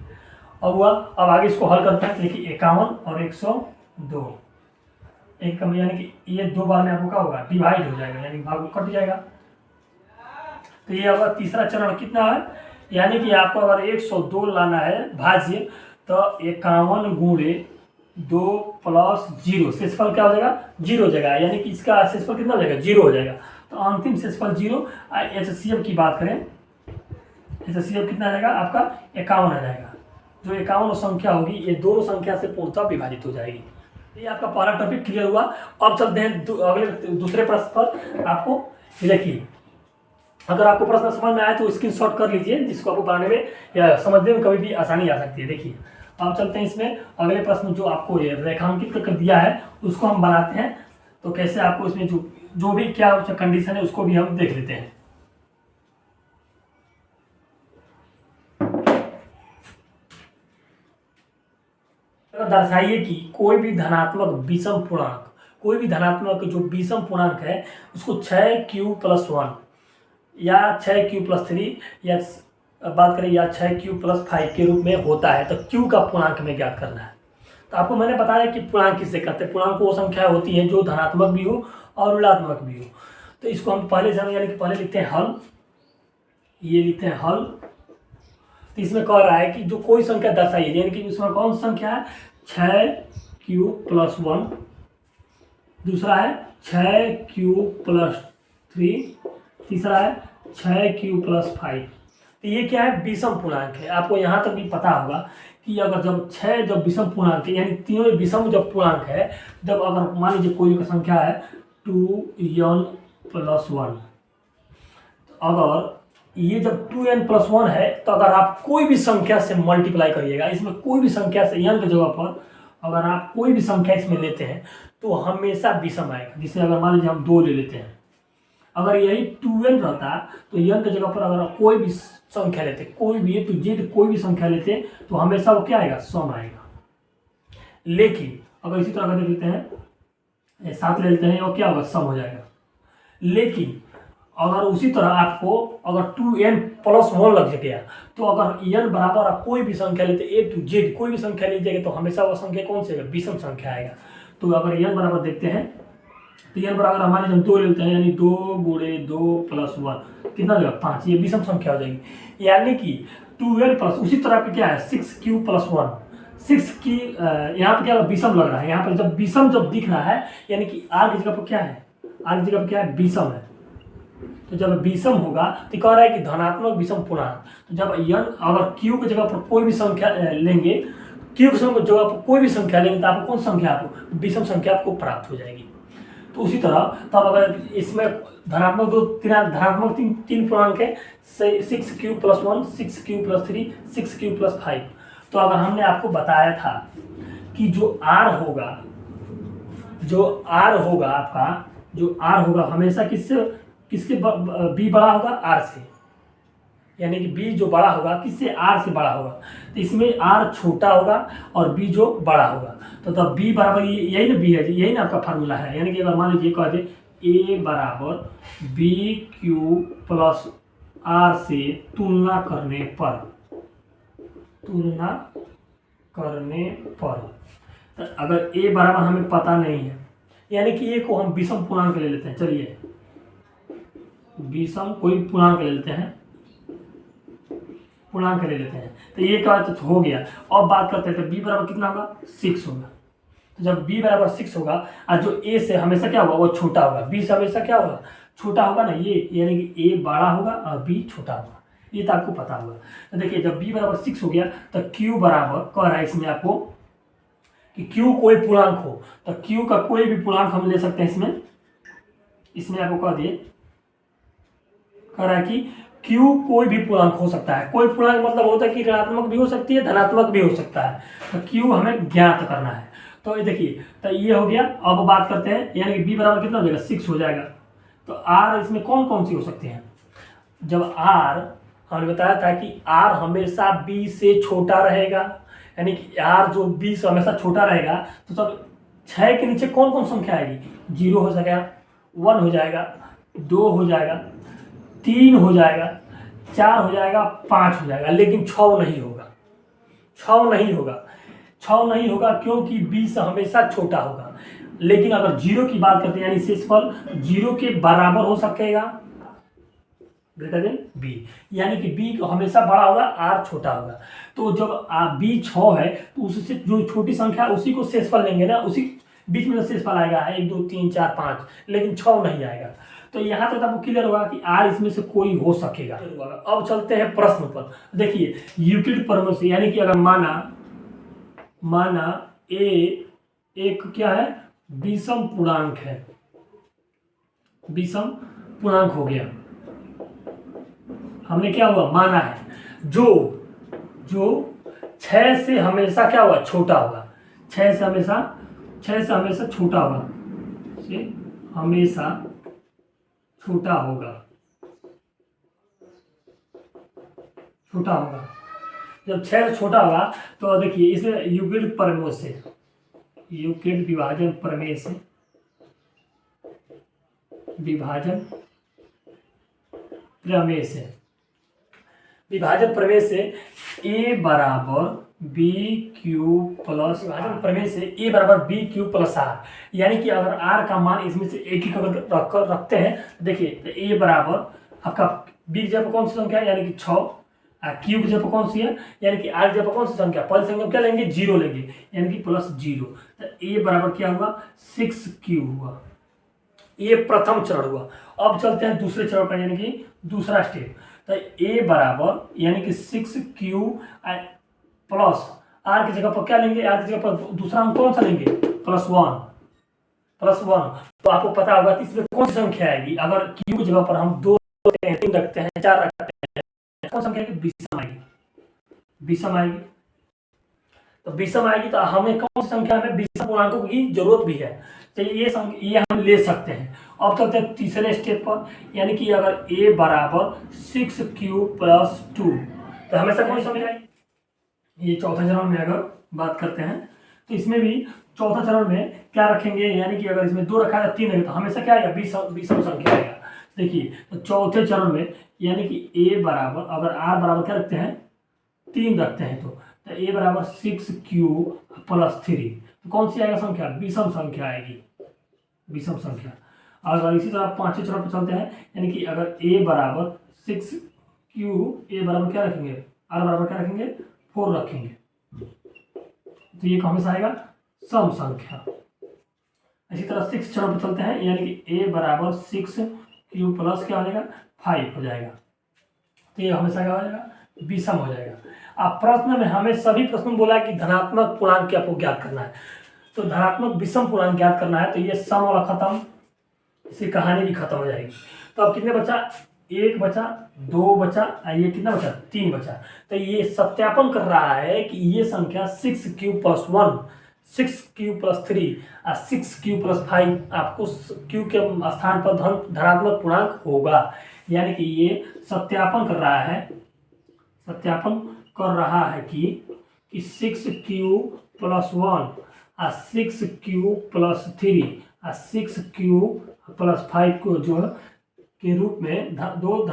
अब हुआ, अब आगे इसको हल करते हैं। देखिए 51 और 102 एक कम, यानी कि ये 2 बार में आपको क्या होगा डिवाइड हो जाएगा, यानी भाग कट जाएगा। तो ये होगा तीसरा चरण कितना है, यानी कि आपको अगर 102 लाना है भाज्य, तो 51 गुणे 2 प्लस 0, शेषफल क्या हो जाएगा 0 हो जाएगा, यानी कि इसका शेषफल कितना हो जाएगा 0 हो जाएगा। तो अंतिम शेषफल 0। HCF की बात करें, HCF कितना आ जाएगा आपका 51 आ जाएगा। जो 51 संख्या होगी ये दोनों संख्या से पूर्णतः विभाजित हो जाएगी। ये आपका पहला टॉपिक क्लियर हुआ। अब चलते हैं अगले दूसरे प्रश्न पर। आपको देखिए, अगर आपको प्रश्न समझ में आए तो स्क्रीनशॉट कर लीजिए, जिसको आपको बनाने में या समझने में कभी भी आसानी आ सकती है। देखिए अब चलते हैं इसमें अगले प्रश्न, जो आपको रेखांकित कर दिया है उसको हम बनाते हैं। तो कैसे आपको इसमें जो भी क्या कंडीशन है उसको भी हम देख लेते हैं। दर्शाइए कि कोई भी धनात्मक विषम पूर्णांक, कोई भी धनात्मक जो विषम पूर्णांक है उसको 6q+1 या 6q+3 या बात करें या 6q+5 के रूप में होता है, तो q का पूर्णांक में ज्ञात करना है। तो आपको मैंने बताया कि पूर्णांक किससे करते हैं। पूर्णांक वो संख्या होती है जो धनात्मक भी हो और ऋणात्मक भी हो। तो इसको हम पहले जाने, यानी कि पहले लिखते हैं हल, ये लिखते हैं हल। तो इसमें कह रहा है कि जो कोई संख्या दर्शाइए, यानी कि इसमें कौन सी संख्या है 6q+1, दूसरा है 6q+3, तीसरा है 6q+5। तो ये क्या है विषम पूर्णांक है। आपको यहाँ तक भी पता होगा कि अगर जब विषम पूर्णांक है, यानी तीनों विषम जब पूर्णांक है, जब अगर मान लीजिए कोई संख्या है 2n+1, तो अगर ये जब 2n+1 है, तो अगर आप कोई भी संख्या से मल्टीप्लाई करिएगा, इसमें कोई भी संख्या से n की जगह पर अगर आप कोई भी संख्या इसमें लेते हैं तो हमेशा विषम आएगा। जिसे अगर मान लीजिए हम 2 ले लेते हैं, अगर यही 2n रहता तो n की जगह पर अगर आप कोई भी संख्या लेते, कोई भी to z कोई भी संख्या लेते, तो हमेशा वो क्या आएगा सम आएगा। लेकिन अगर इसी तरह देख लेते हैं 7 ले लेते हैं, और क्या होगा सम हो जाएगा। लेकिन अगर उसी तरह आपको अगर 2n+1 लग गया, तो अगर n बराबर आप कोई भी संख्या लेते a to z कोई भी संख्या लीजिएगा, तो हमेशा वह संख्या कौन सी आएगा विषम संख्या आएगा। तो अगर n बराबर देखते हैं, तो n बराबर हमारे हम 2 लेते हैं, यानी 2 गुणे 2+1 कितना हो जाएगा 5, ये विषम संख्या हो जाएगी। यानी कि 2n+ उसी तरह पे क्या है 6q+1, 6 की यहाँ पे क्या विषम लग रहा है। यहाँ पर जब विषम जब दिख रहा है, यानी कि r की जगह पर क्या है, r की जगह पर क्या है विषम है। तो जब विषम होगा तो कह रहा है कि धनात्मक विषम पूर्णांक। तो जब n अगर q की जगह पर कोई भी संख्या लेंगे, q की जगह पर कोई भी संख्या लेंगे, तो आपको कौन संख्या आपको विषम संख्या आपको प्राप्त हो जाएगी। तो उसी तरह तब अगर इसमें धनात्मक धनात्मक तीन पूर्णांक है 6q+1, 6q+3, 6q+5। तो अगर हमने आपको बताया था कि जो r होगा आपका, जो r होगा हमेशा किसके b बड़ा होगा r से, यानी कि b जो बड़ा होगा किससे r से बड़ा होगा। तो इसमें r छोटा होगा और b जो बड़ा होगा। तो तब b बराबर यही ना b है, यही ना आपका फार्मूला है। यानी कि अगर मान लीजिए कह दे a बराबर bq+r से तुलना करने पर, तो अगर a बराबर हमें पता नहीं है, यानी कि a को हम विषम पूर्णांक ले लेते हैं। चलिए विषम कोई पूर्णांक ले लेते हैं, तो ये क्या तो हो गया। अब बात करते हैं तो b बराबर कितना होगा 6 होगा। तो जब b बराबर 6 होगा और जो a से हमेशा क्या होगा वो छोटा होगा, b से हमेशा क्या होगा छोटा होगा ना, ये यानी कि a बड़ा होगा और b छोटा होगा, ये तो आपको पता होगा। तो देखिए जब b बराबर 6 हो गया तो q बराबर कह रहा है इसमें आपको कि q कोई पूर्णांक हो, तो q का कोई भी पूर्णांक हम ले सकते हैं। इसमें आपको कह दिए कह रहा है कि q कोई भी पूर्णांक हो सकता है। कोई पूर्णांक मतलब होता है कि ऋणात्मक भी हो सकती है, धनात्मक भी हो सकता है। तो q हमें ज्ञात करना है। तो ये देखिए तो ये हो गया। अब बात करते हैं, यानी कि b बराबर कितना हो जाएगा 6 हो जाएगा। तो r इसमें कौन कौन सी हो सकती हैं। जब r हमने बताया था कि r हमेशा b से छोटा रहेगा, यानी कि r जो 20 हमेशा छोटा रहेगा, तो तब 6 के नीचे कौन कौन संख्या आएगी? 0 हो जाएगा, 1 हो जाएगा, 2 हो जाएगा, 3 हो जाएगा, 4 हो जाएगा, 5 हो जाएगा, लेकिन 6 नहीं होगा। 6 नहीं होगा, 6 नहीं होगा क्योंकि 20 हमेशा छोटा होगा। लेकिन अगर 0 की बात करते हैं, यानी शेषफल 0 के बराबर हो सकेगा, ग्रेटर देन b, यानी कि b हमेशा बड़ा होगा, r छोटा होगा। तो जब b 6 है तो उससे जो छोटी संख्या उसी को शेषफल लेंगे ना, उसी बीच में शेषफल आएगा 1 2 3 4 5, लेकिन 6 नहीं आएगा। तो यहाँ तक आपको क्लियर होगा कि r इसमें से कोई हो सकेगा। अब चलते हैं प्रश्न पर। देखिए यूक्लिड प्रमेय से, यानी कि अगर माना a एक क्या है, विषम पूर्णांक है, विषम पूर्णांक हो गया, हमने क्या हुआ माना है, जो 6 से हमेशा क्या हुआ, छोटा होगा। 6 से हमेशा छोटा होगा, से हमेशा छोटा होगा, जब 6 से छोटा होगा तो देखिए इसे यूक्लिड प्रमेय से, यूक्लिड विभाजन प्रमेय से a बराबर बी क्यू प्लस, विभाजन प्रमेय से a बराबर बी क्यू प्लस r, यानी कि अगर r का मान इसमें से एक ही अगर रखते हैं, देखिए तो a बराबर आपका b की जगह कौन सी संख्या है, यानी कि 6, क्यू की जगह कौन सी है, यानी कि r की जगह कौन सी संख्या, पहली संख्या क्या लेंगे, 0 लेंगे, यानी कि प्लस 0। तो a बराबर क्या हुआ, 6q हुआ। ये प्रथम चरण हुआ। अब चलते हैं दूसरे चरण पर, यानी कि दूसरा स्टेप। तो a बराबर यानी कि 6q प्लस r की जगह पर क्या लेंगे, r की जगह पर दूसरा हम कौन सा लेंगे, +1। तो आपको पता होगा कि इसमें कौन सी संख्या आएगी, अगर q की जगह पर हम 2 रखते हैं, 3 रखते हैं, 4 रखते हैं, कौन संख्या आएगी, विषम आएगी। तो विषम आएगी तो हमें कौन सी संख्या में विषम पूर्णांकों की जरूरत भी है, तो ये हम ले सकते हैं। अब चलते हैं तीसरे स्टेप पर, यानी कि अगर a बराबर 6q प्लस 2, तो हमेशा कौन सी संख्या है, ये चौथे चरण में अगर बात करते हैं तो इसमें भी चौथा चरण में क्या रखेंगे, यानी कि अगर इसमें 2 रखा है 3 है तो हमेशा क्या आएगा, विषम संख्या आएगा। देखिए तो चौथे चरण में यानी कि a बराबर, अगर r बराबर क्या रखते हैं, 3 रखते हैं, तो a बराबर 6q प्लस 3, तो कौन सी आएगा संख्या, विषम संख्या आएगी, विषम संख्या। अगर इसी तरह पांचवें चरण पर चलते हैं, यानी कि अगर a बराबर 6q, a बराबर क्या रखेंगे, r बराबर क्या रखेंगे, 4 रखेंगे, तो ये हमेशा आएगा सम संख्या। इसी तरह 6 चरण पर चलते हैं, यानी कि a बराबर 6q प्लस क्या हो जाएगा, 5 हो जाएगा, तो ये हमेशा क्या हो जाएगा, विषम हो जाएगा। अब प्रश्न में हमें सभी प्रश्न बोला है कि धनात्मक पूर्णांक आपको ज्ञात करना है, तो धनात्मक विषम पूर्णांक ज्ञात करना है, तो ये सम वाला खत्म, इसकी कहानी भी खत्म हो जाएगी। तो अब कितने बचा, 1 बचा, 2 बचा, ये कितना बचा, 3 बचा। तो ये सत्यापन कर रहा है कि ये संख्या 6q प्लस 1, 6q प्लस 3 और 6q प्लस 5 आपको q के स्थान पर धनात्मक पूर्णांक होगा, यानी कि ये सत्यापन कर रहा है कि 6q प्लस 1 और 6q प्लस 3 और 6q प्लस 5 को जो है के रूप में दो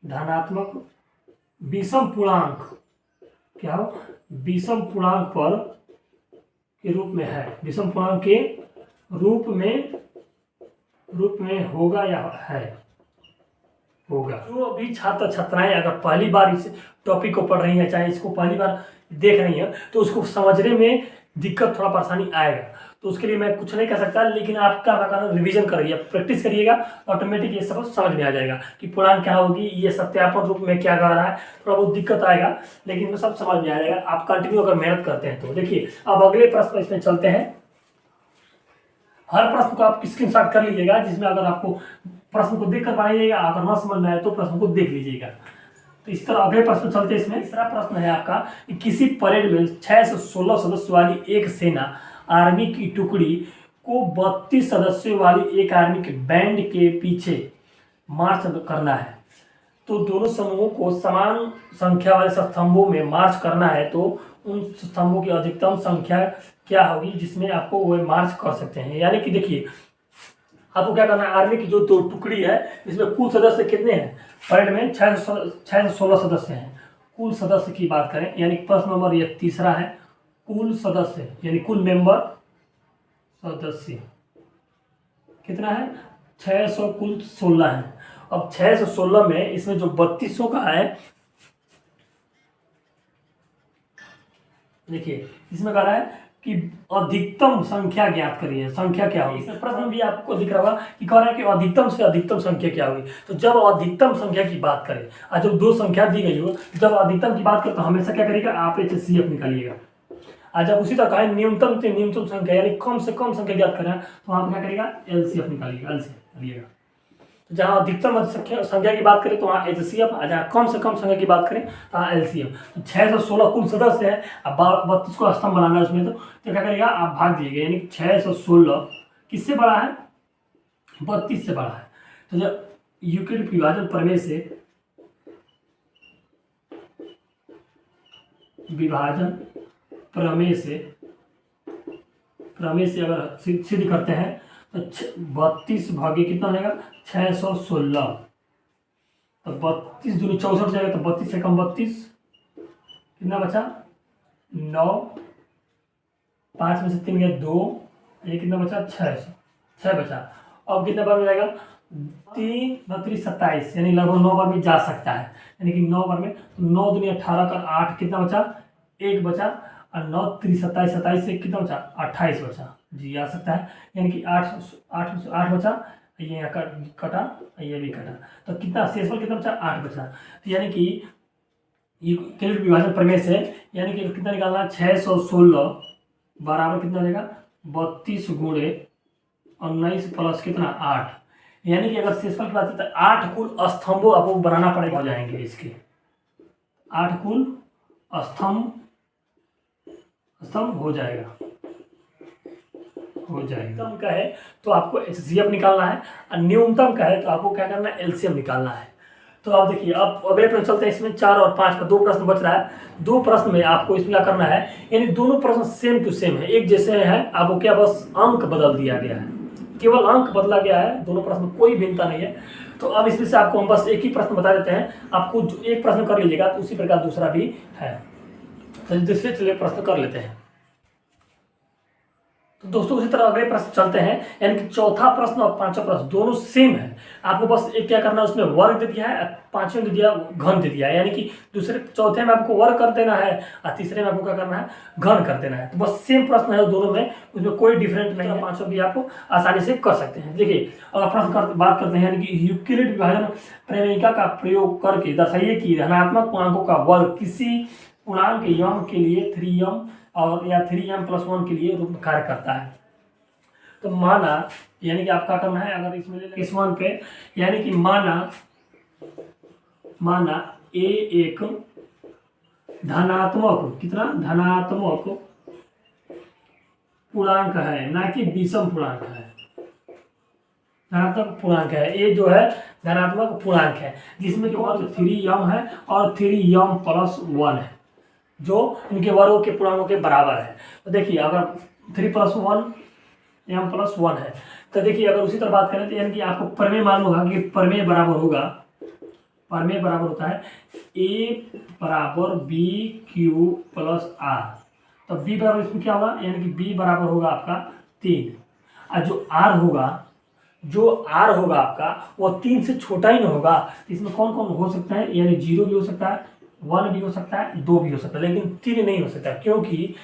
धनात्मक विषम पूर्णांक, क्या हो, विषम पूर्णांक पर के रूप में है, विषम पूर्णांक के रूप में होगा या होगा। जो अभी छात्र छात्राएं अगर पहली बार इस टॉपिक को पढ़ रही हैं, चाहे इसको पहली बार देख रही हैं, तो उसको समझने में दिक्कत, थोड़ा परेशानी आएगा, तो उसके लिए मैं कुछ नहीं कर सकता, लेकिन आप क्या करना, रिवीजन करिए, प्रैक्टिस करिएगा, ऑटोमेटिक ये सब समझ में आ जाएगा कि पूर्णांक क्या होगी, ये सत्यापन रूप में क्या कर रहा है। थोड़ा बहुत दिक्कत आएगा, लेकिन सब समझ में आ जाएगा, आप कंटिन्यू अगर मेहनत करते हैं तो। देखिए अब अगले प्रश्न इसमें चलते हैं। हर प्रश्न को आप स्क्रीनशॉट कर लीजिएगा, जिसमें अगर आपको प्रश्न को देख कर पाइएगा, अगर ना समझ में आए तो प्रश्न को देख लीजिएगा। तो इस तरह अगले प्रश्न चलते हैं। इसमें तीसरा प्रश्न है आपका कि किसी परेड में 6 से 16 सदस्यों वाली एक सेना आर्मी की टुकड़ी को 32 सदस्यों वाली एक आर्मी के बैंड के पीछे मार्च करना है, तो दोनों समूहों को समान संख्या वाले स्तंभों में मार्च करना है, तो उन स्तंभों की अधिकतम संख्या क्या होगी जिसमें आपको वो मार्च कर सकते हैं। यानी कि देखिए आपको क्या करना है, आर्मी की जो दो टुकड़ी है इसमें कुल सदस्य कितने हैं, परेड में 616 सदस्य हैं। कुल सदस्य की बात करें यानी प्रश्न नंबर ये तीसरा है, कुल सदस्य यानी कुल मेंबर सदस्य कितना है, 600 कुल 16 है। अब 616 में इसमें जो 3200 का है, देखिए इसमें कह रहा है कि अधिकतम संख्या ज्ञात करिए, संख्या क्या होगी। इसमें प्रश्न भी आपको दिख रहा होगा कि कह रहा है कि अधिकतम से अधिकतम संख्या क्या होगी। तो जब अधिकतम संख्या की बात करें और जब दो संख्या दी गई हो, जब अधिकतम की बात करें तो हमेशा क्या करेगा, आप HCF निकालिएगा। और जब उसी तरह कहें न्यूनतम से न्यूनतम संख्या यानी कम से कम संख्या ज्ञात करें तो आप क्या करेगा, LCF निकालिएगा, निकालिएगा। तो जहाँ अधिकतम संख्या की बात करें तो वहाँ HCF, जहाँ कम से कम संख्या की बात करें तो वहाँ LCM। तो 616 कुल सदस्य है, अब 32 को स्तंभ बनाना है उसमें, तो क्या करेगा आप भाग दीजिएगा, यानी 616 किससे बड़ा है, 32 से बड़ा है। तो जब यूक्लिड विभाजन प्रमेय से अगर सिद्ध करते हैं तो 32 भागे कितना हो जाएगा, 616। तो 32 दूनी 64 जाएगा, तो 32 से कम 32 कितना बचा, 9, 5 में से 3 गया 2, ये कितना बचा, 6 बचा। अब कितना बार में जाएगा, 3 9 27 यानी लगभग 9 बार में जा सकता है, यानी कि 9 बार में 9 दूनी 18 का 8 कितना बचा, 1 बचा, और 9 3 27 27 से कितना बचा, 28 बचा जी, आ सकता है। यानी कि 8 बचा, ये यहाँ कटा, ये भी कटा, तो कितना शेषफल कितना बचा, 8 बचा। तो यानी कि यूक्लिड विभाजन प्रमेय से यानी कि कितना निकालना, 616 बराबर कितना हो जाएगा, 32 गुणे 19 प्लस कितना 8। यानी कि अगर शेषफल की बात करें तो 8 कुल स्तंभों आपको बनाना पड़ेगा, हो जाएंगे इसके 8 कुल स्तंभ हो जाएगा, अधिकतम का है तो आपको HCF निकालना है, और न्यूनतम का है तो आपको क्या करना है, LCM निकालना है। तो आप देखिए अब अगले प्रश्न चलते हैं। इसमें 4 और 5 का 2 प्रश्न बच रहा है। 2 प्रश्न में आपको इसमें क्या करना है, यानी दोनों प्रश्न सेम टू सेम है, एक जैसे हैं, आपको क्या बस अंक बदल दिया गया है, केवल अंक बदला गया है, दोनों प्रश्न में कोई भिन्नता नहीं है। तो अब इसमें से आपको हम बस एक ही प्रश्न बता देते हैं, आपको एक प्रश्न कर लीजिएगा तो उसी प्रकार दूसरा भी है। तो दूसरे चलिए प्रश्न कर लेते हैं। तो दोस्तों उसी तरह अगले प्रश्न चलते हैं, यानी कि चौथा प्रश्न और पांचवा प्रश्न दोनों सेम है। आपको बस एक क्या करना है, उसमें वर्ग दे दिया है, पांचवें में दिया घन दे दिया है, यानी कि चौथे में आपको वर्ग कर देना है और तीसरे में आपको क्या करना है, घन कर देना है। तो बस सेम प्रश्न है दोनों में, उसमें कोई डिफरेंट नहीं है, पांचों भी आपको आसानी से कर सकते हैं। देखिए अगर प्रश्न बात करते हैं, यानी कि यूक्लिड विभाजन प्रमेयिका का प्रयोग करके दर्शाइए कि धनात्मक पूर्णांकों का वर्ग किसी पूर्णांक यम के लिए 3m और या 3m+1 के लिए रूप में कार्य करता है। तो माना, यानी कि आप क्या करना है, अगर इसमें इस वन पे, यानी कि माना a एक धनात्मक पूर्णांक है, ना कि विषम पूर्णांक है, धनात्मक पूर्णांक है। a जो है धनात्मक पूर्णांक है, जिसमें जो 3m है और 3m+1 है, जो इनके वर्गों के पूर्णांकों के बराबर है। तो देखिए अगर 3+1 m+1 है, तो देखिए अगर उसी तरह बात करें तो यानी कि आपको प्रमेय मालूम होगा कि प्रमेय बराबर होता है a बराबर b⁴+r। तो b बराबर इसमें क्या होगा, यानी कि b बराबर होगा आपका 3, और जो r होगा आपका वो 3 से छोटा ही नहीं होगा। इसमें कौन कौन हो सकता है, यानी 0 भी हो सकता है, 1 भी हो सकता है, 2 भी हो सकता है, लेकिन 3 नहीं हो सकता, क्योंकि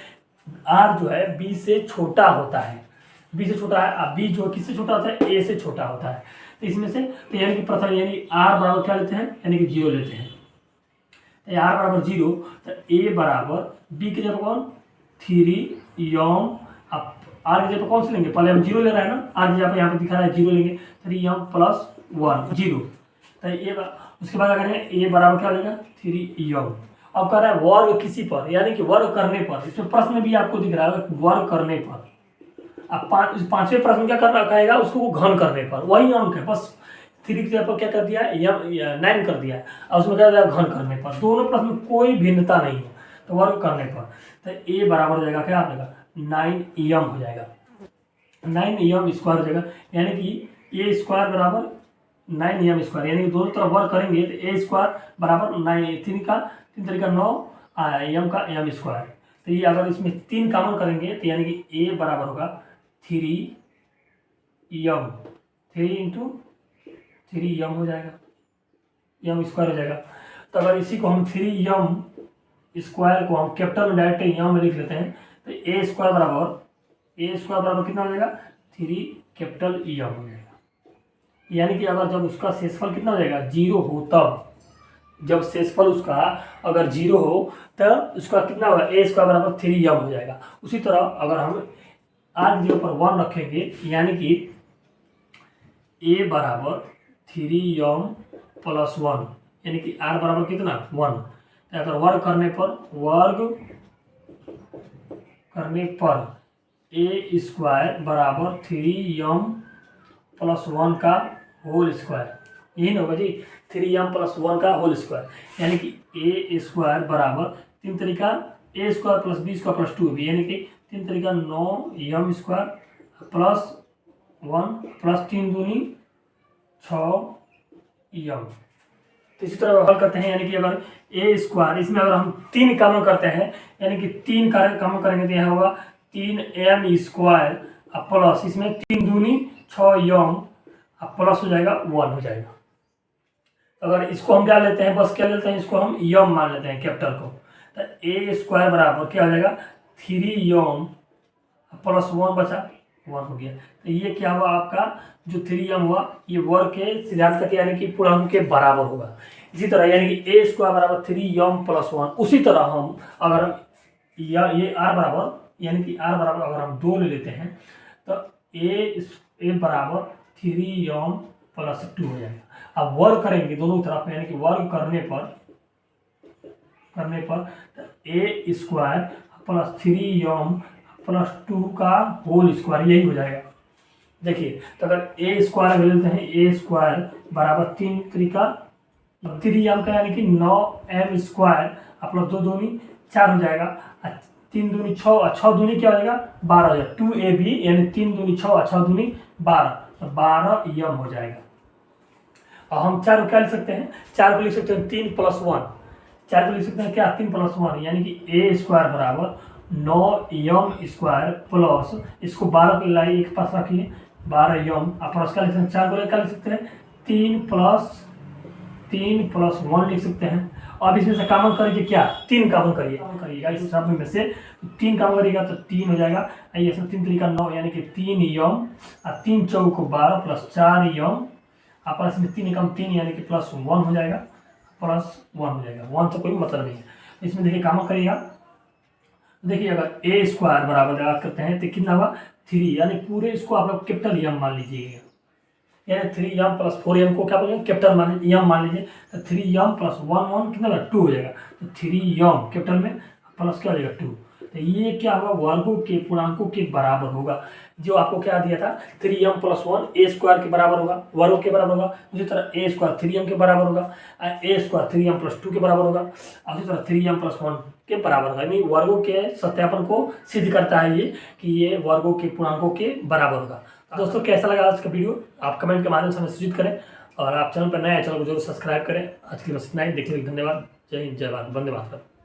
r जो है b से छोटा होता है, b से छोटा है। अब b जो किससे छोटा होता है, a से छोटा होता है। तो इसमें से तो यानी कि प्रथम यानी r बराबर क्या लेते हैं, यानी कि 0 लेते हैं। तो r बराबर 0, तो a बराबर b की जगह कौन 3m, अब r की जगह कौन से लेंगे, पहले हम 0 ले रहे हैं ना, r की जगह यहाँ पे दिखा रहा है 0 लेंगे, 3m+1 0। तो ये उसके बाद अगर है a बराबर क्या लेगा 3m। अब कह रहा है वर्ग किसी पर, यानी कि वर्ग करने पर, इसमें प्रश्न में भी आपको दिख रहा है वर्ग करने पर। अब पांचवें प्रश्न क्या करना कहेगा, उसको घन करने पर, वही अंक है, बस 3 की जगह पर क्या कर दिया है, यम 9 कर दिया है, और उसमें क्या दिया घन करने पर, दोनों प्लस में कोई भिन्नता नहीं है, तो वर्ग करने पर तो ए बराबर हो जाएगा क्या आ जाएगा 9m हो जाएगा, 9m स्क्वायर हो जाएगा, यानी कि ए स्क्वायर बराबर 9m स्क्वायर, यानी कि दोनों तरफ वर्ग करेंगे तो ए स्क्वायर बराबर 9, 3 एम का एम स्क्वायर, तो ये अगर इसमें 3 कॉमन करेंगे तो यानी कि ए बराबर होगा 3m, 3 इंटू 3m हो जाएगा, एम स्क्वायर हो जाएगा। तो अगर इसी को हम 3m स्क्वायर को हम कैपिटल में डायरेक्ट यम में लिख लेते हैं तो ए स्क्वायर बराबर कितना हो जाएगा 3 कैपिटल एम हो जाएगा, यानी कि अगर जब उसका शेषफल कितना हो जाएगा 0 हो, तब जब शेषफल उसका अगर 0 हो तब उसका कितना होगा ए स्क्वायर बराबर 3m हो जाएगा। उसी तरह अगर हम आर की जगह पर 1 रखेंगे, यानी कि ए बराबर 3m प्लस 1, यानी कि आर बराबर कितना 1, अगर वर्ग करने पर ए स्क्वायर बराबर 3m प्लस 1 का होल स्क्वायर, यही ना होगा जी 3m प्लस 1 का होल स्क्वायर, यानी कि ए स्क्वायर बराबर 3 तरीका a square plus b square plus 2 भी, यानी कि 3 तरीका 9m स्क्वायर प्लस 1 प्लस 3 दूनी 6m। तो इसी तरह हल करते हैं, यानी कि अगर ए स्क्वायर इसमें अगर हम 3 कॉमन करते हैं, यानी कि 3 कॉमन करेंगे तो यहाँ होगा 3m स्क्वायर प्लस इसमें 3 दूनी 6m प्लस हो जाएगा 1 हो जाएगा। अगर इसको हम क्या लेते हैं, बस क्या लेते हैं, इसको हम यम मान लेते हैं कैपिटल को, तो ए स्क्वायर बराबर क्या हो जाएगा 3m प्लस 1 बचा 1 हो गया। तो ये क्या हुआ आपका जो 3m हुआ, ये वर्ग के सिद्धांत का यानी कि पूर्णांक के बराबर होगा। इसी तरह यानी कि ए स्क्वायर बराबर 3m प्लस 1, उसी तरह हम अगर ये आर बराबर यानी कि आर बराबर अगर हम 2 ले लेते हैं तो ए बराबर 3m प्लस 2 हो जाएगा। अब वर्ग करेंगे दोनों तरफ, यानी कि वर्ग करने पर तो ए स्क्वायर प्लस 3m प्लस 2 का होल स्क्वायर, यही हो जाएगा। देखिए तो अगर ए स्क्वायर अगर लेते हैं, ए स्क्वायर बराबर 3 तरीका 3m का यानी कि 9m स्क्वायर प्लस 2 दूनी 4 हो जाएगा, 3 दूनी 6 और 6 दूनी क्या हो जाएगा 12 हो जाएगा, 2ab यानी 3 दूनी 6 और 6 दूनी 12, तो 12m हो जाएगा। और हम 4 को क्या लिख सकते हैं, 4 को लिख सकते हैं 3 प्लस 1, 4 को लिख सकते हैं क्या 3 प्लस 1, यानी कि ए स्क्वायर बराबर 9m स्क्वायर प्लस इसको 12 को लाई एक पास रखिए 12m प्लस क्या लिख सकते हैं, 4 को क्या लिख सकते हैं 3 प्लस 1 लिख सकते हैं। अब इसमें से कॉमन करिए, क्या 3 कॉमन करिएगा इस सब में से 3 कॉमन करिएगा तो 3 हो जाएगा, ये सब 3 तरीका 9 यानी कि 3m और 3 चौको 12 प्लस 4m प्लस में 3 कम 3 यानी कि प्लस 1 हो जाएगा, प्लस 1 हो जाएगा, 1 तो कोई मतलब नहीं है। इसमें देखिए कॉमन करिएगा, देखिए अगर ए स्क्वायर बराबर याद करते हैं तो कितना हुआ 3, यानी पूरे इसको आप लोग कैपिटल एम मान लीजिएगा, यानी 3m प्लस 4m को क्या बोलेंगे कैपिटल मान लीजिए, एम मान लीजिए, तो 3m प्लस 1 कितना होगा 2 हो जाएगा, तो 3m कैपिटल में प्लस क्या हो जाएगा 2, तो ये क्या होगा वर्गों के पूर्णांकों के बराबर होगा। जो आपको क्या दिया था 3m प्लस 1 ए स्क्वायर के बराबर होगा, वर्गों के बराबर होगा। उसी तरह ए स्क्वायर 3m के बराबर होगा, ए स्क्वायर 3m प्लस 2 के बराबर होगा, उसी तरह 3m प्लस 1 के बराबर होगा। यानी वर्गों के सत्यापन को सिद्ध करता है ये कि ये वर्गों के पूर्णांकों के बराबर होगा। दोस्तों कैसा लगा आज का वीडियो, आप कमेंट के माध्यम से हमें सूचित करें, और आप चैनल पर नए हैं चैनल को जरूर सब्सक्राइब करें। आज के लिए बस इतना ही, देखने के लिए धन्यवाद। जय हिंद, जय भारत, वंदे मातरम।